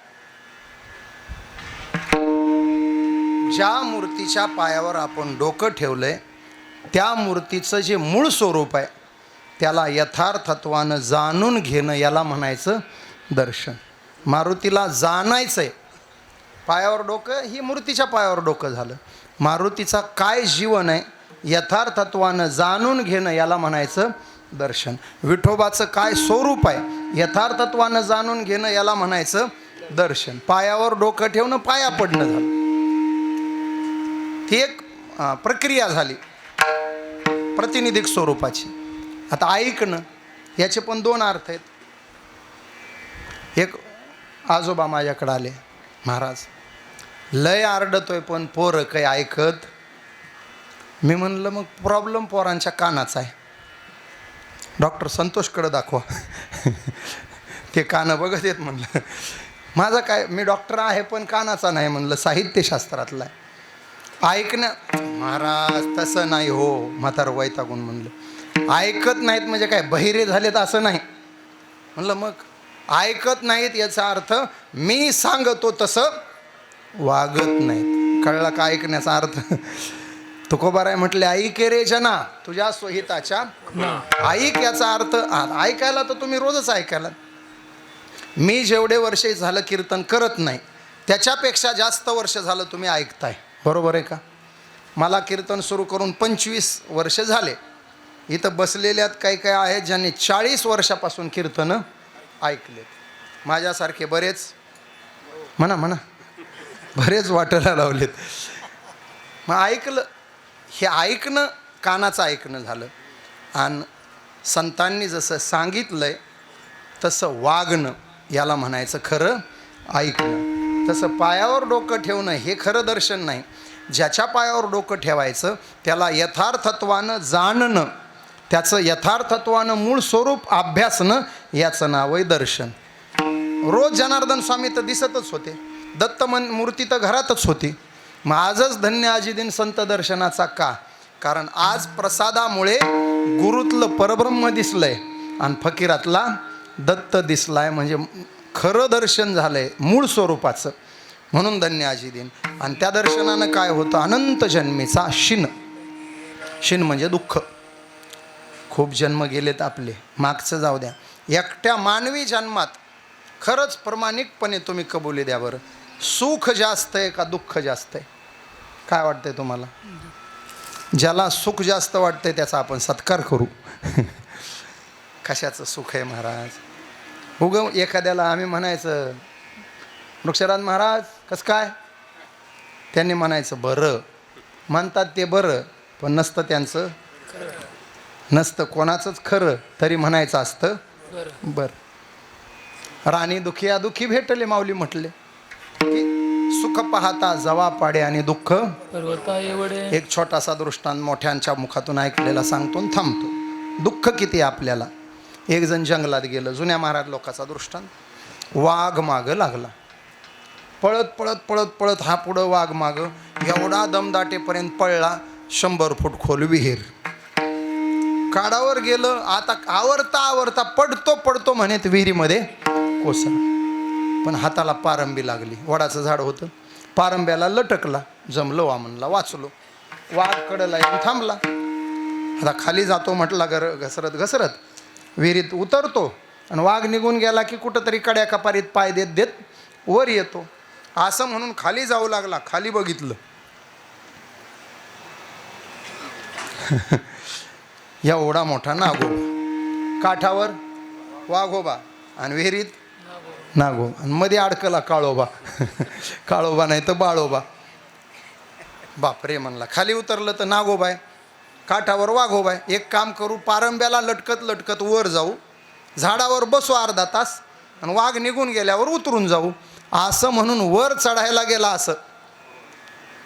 ज्या मूर्तीच्या पायावर आपण डोकं ठेवलंय त्या मूर्तीचं जे मूळ स्वरूप आहे त्याला यथार्थत्वानं जाणून घेणं, याला म्हणायचं दर्शन. मारुतीला जाणायचं आहे. पायावर डोकं, ही मूर्तीच्या पायावर डोकं झालं. मारुतीचा काय जीवन आहे यथार्थत्वानं जाणून घेणं, याला म्हणायचं दर्शन. विठोबाचं काय स्वरूप आहे यथार्थत्वानं जाणून घेणं, याला म्हणायचं दर्शन. पायावर डोकं ठेवणं, पाया पडणं झालं. ती एक प्रक्रिया झाली प्रातिनिधिक स्वरूपाची. आता ऐकणं, याचे पण 2 अर्थ आहेत. एक आजोबा माझ्याकडे आले, महाराज लय आरडतोय पण पोरं काही ऐकत. मी म्हणलं मग प्रॉब्लेम पोरांच्या कानाचा आहे. डॉक्टर संतोषकडे दाखवा. ते कानं बघत येत म्हणलं. माझं काय, मी डॉक्टर आहे पण कानाचा नाही म्हणलं, साहित्यशास्त्रातला आहे. ऐकणं, महाराज तसं नाही हो. म्हातारं वैतागून म्हणलं ऐकत नाहीत म्हणजे काय बहिरे झालेत असं नाही. म्हणलं मग ऐकत नाहीत याचा अर्थ मी सांगतो तसं वागत नाहीत. कळलं का ऐकण्याचा अर्थ? तुकोबाराय म्हटले ऐके रे जना तुझ्या स्वहिताच्या ऐक. याचा अर्थ ऐकायला तर तुम्ही रोजच ऐकायला. मी जेवढे वर्ष झालं कीर्तन करत नाही त्याच्यापेक्षा जास्त वर्ष झालं तुम्ही ऐकताय. बरोबर आहे का? मला कीर्तन सुरू करून 25 वर्ष झाले. इथं बसलेल्यात काही काही आहेत ज्यांनी 40 वर्षापासून कीर्तनं ऐकलेत. माझ्यासारखे बरेच म्हणा बरेच वाटायला लावलेत. मग ऐकलं, हे ऐकणं कानाचं ऐकणं झालं. आणि संतांनी जसं सांगितलंय तसं वागणं, याला म्हणायचं खरं ऐकणं. तसं पायावर डोकं ठेवणं हे खरं दर्शन नाही. ज्याच्या पायावर डोकं ठेवायचं त्याला यथार्थत्वानं जाणणं, त्याचं यथार्थत्वानं मूळ स्वरूप अभ्यासणं, याचं नाव आहे दर्शन. रोज जनार्दन स्वामी तर दिसतच होते, दत्त मूर्ती तर घरातच होती. मग आजच धन्य आजी दिन संत दर्शनाचा का? कारण आज प्रसादामुळे गुरुतलं परब्रह्म दिसलंय आणि फकीरातला दत्त दिसलाय. म्हणजे खरं दर्शन झालंय मूळ स्वरूपाचं. म्हणून धन्य आजी दिन. आणि त्या दर्शनानं काय होतं? अनंत जन्मीचा शिन. शिन म्हणजे दुःख. खूप जन्म गेलेत आपले, मागचं जाऊ द्या. एकट्या मानवी जन्मात खरंच प्रामाणिकपणे तुम्ही कबुली द्या बरं, सुख जास्त आहे का दुःख जास्त आहे? काय वाटतंय तुम्हाला? ज्याला सुख जास्त वाटतंय त्याचा आपण सत्कार करू. कशाचं सुख आहे महाराज? एखाद्याला आम्ही म्हणायचं वृक्षराज महाराज कसं काय? त्यांनी म्हणायचं बरं. म्हणतात ते बरं, पण नसतं त्यांचं, नसतं कोणाचंच खरं, तरी म्हणायचं असतं बरं. राणी दुखिया दुखी भेटले माऊली म्हटले. सुख पाहता जवा पाडे आणि दुःख एवढे. एक छोटासा दृष्टांत मोठ्यांच्या मुखातून ऐकलेला सांगतो आणि थांबतो. दुःख किती आपल्याला. एक जण जंगलात गेलं, जुन्या महाराज लोकांचा दृष्टांत. वाघ मागं लागला, पळत पळत पळत पळत हा पुढं, वाघ मागं. एवढा दमदाटेपर्यंत पळला, 100 फूट खोल विहीर. काडावर गेलं, आता आवरता आवरता पडतो पडतो म्हणत विहिरीमध्ये कोसळला. पण हाताला पारंबी लागली. वडाचं झाड होतं, पारंब्याला लटकला. जमलं वा म्हणला, वाचलो. वाघ कडला येऊन थांबला. आता खाली जातो म्हटला घसरत घसरत विहिरीत उतरतो. आणि वाघ निघून गेला की कुठंतरी कड्या कपारीत पाय देत देत वर येतो. असं म्हणून खाली जाऊ लागला. खाली बघितलं, एवढा मोठा नागोबा. काठावर वाघोबा आणि विहिरीत नागोबा. आणि मध्ये अडकला काळोबा. काळोबा नाही तर बाळोबा. बापरे म्हणला. खाली उतरलं तर नागोबा आहे, काठावर वाघोबा आहे. एक काम करू, पारंब्याला लटकत लटकत वर जाऊ, झाडावर बसू अर्धा तास, आणि वाघ निघून गेल्यावर उतरून जाऊ. असं म्हणून वर चढायला गेला. असं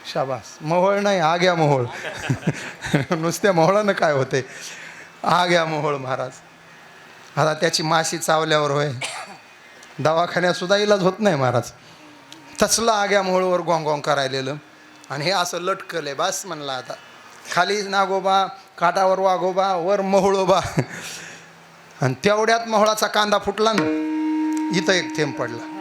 शाबास. मोहोळ नाही, आग्या मोहोळ. नुसत्या मोहोळानं काय होते, आग्या मोहोळ महाराज. आता त्याची माशी चावल्यावर होय दवाखान्यात सुद्धा इलाज होत नाही महाराज. तसलं आग्या मोहोळवर गोंग करायलेलं आणि हे असं लटकलंय. बस म्हणला आता, खाली नागोबा, काटावर वाघोबा, वर मोहोळोबा. आणि तेवढ्यात मोहळाचा कांदा फुटला ना, इथं एक थेंब पडला.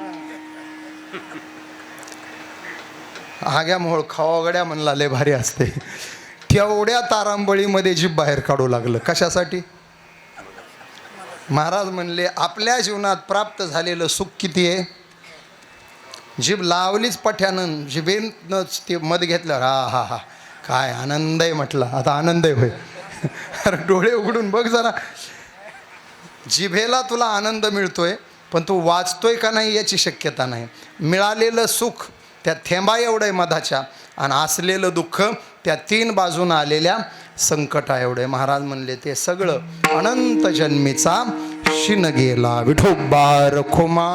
आग्या मोहोळ खावागड्या म्हणला लय भारी असते. तेवढ्या तारांबळीमध्ये जीभ बाहेर काढू लागलं. कशासाठी? महाराज म्हणले आपल्या जीवनात प्राप्त झालेलं सुख किती आहे. जीभ लावलीच पठ्यानं, जिभेनंच ते मध घेतलं, हा हा हा काय आनंद आहे म्हटलं. आता आनंद आहे होय. अरे डोळे उघडून बघ जरा. जिभेला तुला आनंद मिळतोय, पण तू वाचतोय का नाही याची शक्यता नाही. मिळालेलं सुख त्या थेंबा एवढं आहे मधाच्या, आणि असलेलं दुःख त्या 3 बाजून आलेल्या संकटा एवढे. महाराज म्हणले ते सगळं अनंत जन्मीचा शिन गेला विठोबा रखुमा.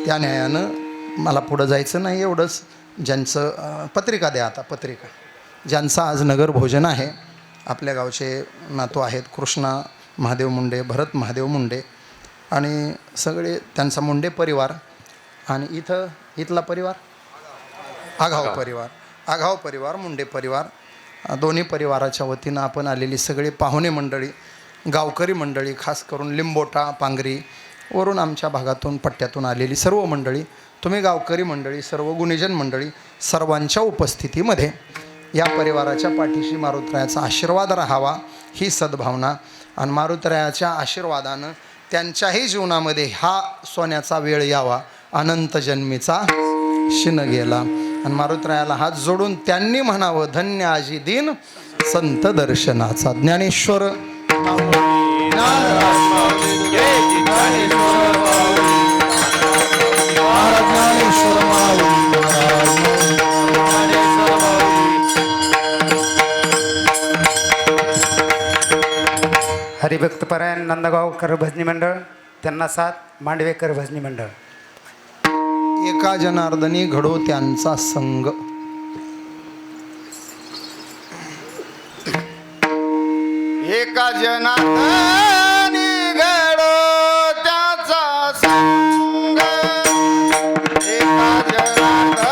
त्या न्यायानं मला पुढं जायचं नाही. एवढंच. ज्यांचं पत्रिका द्या आता, पत्रिका. ज्यांचं आज नगर भोजन आहे, आपल्या गावचे नातू आहेत, कृष्णा महादेव मुंडे, भरत महादेव मुंडे आणि सगळे त्यांचा मुंडे परिवार. आणि इथला परिवार आघाव परिवार, आघाव परिवार, मुंडे परिवार, दोन्ही परिवाराच्या वतीनं आपण आलेली सगळी पाहुणे मंडळी, गावकरी मंडळी, खास करून लिंबोटा, पांगरी वरून आमच्या भागातून पट्ट्यातून आलेली सर्व मंडळी, तुम्ही गावकरी मंडळी, सर्व गुणीजन मंडळी, सर्वांच्या उपस्थितीमध्ये या परिवाराच्या पाठीशी मारुतरायाचा आशीर्वाद राहावा ही सद्भावना. आणि मारुतरायाच्या आशीर्वादानं त्यांच्याही जीवनामध्ये हा सोन्याचा वेळ यावा, अनंत जन्मीचा शिन गेला. आणि मारुतरायाला हात जोडून त्यांनी म्हणावं, धन्य आजी दिन संत दर्शनाचा. ज्ञानेश्वर हरिभक्तपरायण नंदगावकर भजनी मंडळ, त्यांना साथ मांडवेकर भजनी मंडळ. एका जनार्दनी घडो त्यांचा संग. एका जनार्दनी घडो त्याचा संग. एका जनार्दनी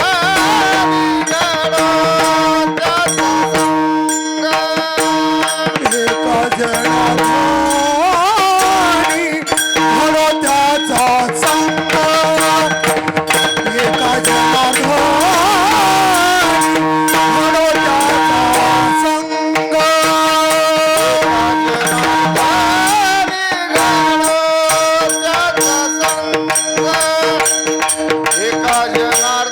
घडो त्याचा संग. एका जनार्दनी घडो त्याचा संग. एका जनार्दनी घडो त्याचा संग. एका जनार्दनी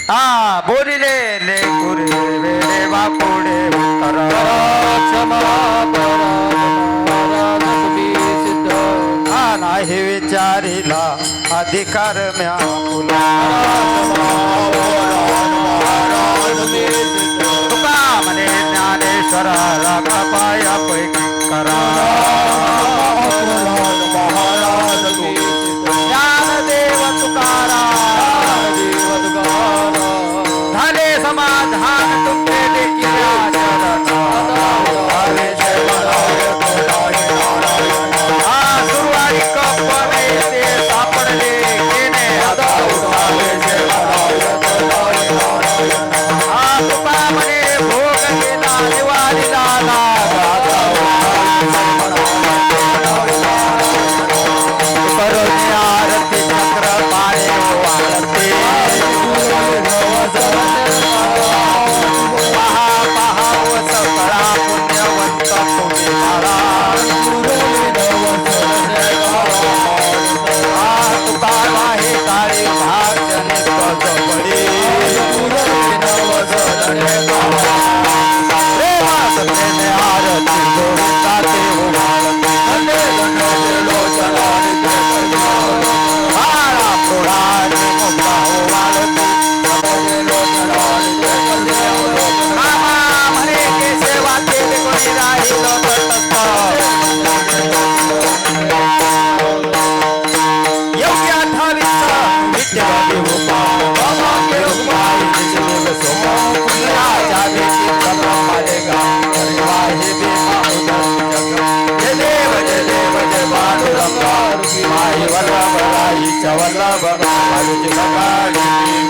हा बोलिले ले कुरे वेडे बापुडे उत्तर क्षमा हा नाही विचारिला अधिकार म्या तुला तुका म्हणे ज्ञानेश्वरा रागा पाया पैकी करा ज्ञानदेव तुकारा झाले समाधान तुमचे देखील सुरुवारी कपडे ते सापडले केने तुका म्हणे भोग केला दिवाळीला करोनी आरती चक्र पाळे आरती पहा पहा व सगळा पुण्यवंत तुम्ही मला तुकारा हे काळी भाजने बळी प्रेमात प्रेमे आरती गोविंदा देव हारा पुराणे मुक्ता वाळती रामा म्हणे के सेवा केली कोणी राहिलो तटस्थ योग्य 28 विद्यावादी उभा बाबा के उपाय निजदेव सोमा राजा बेटी ब्रह्मादेगा वाहे बेमा उदर जग जय पांडुरंगा माई वल्लभ राई च वल्लभ मारुति लगाडी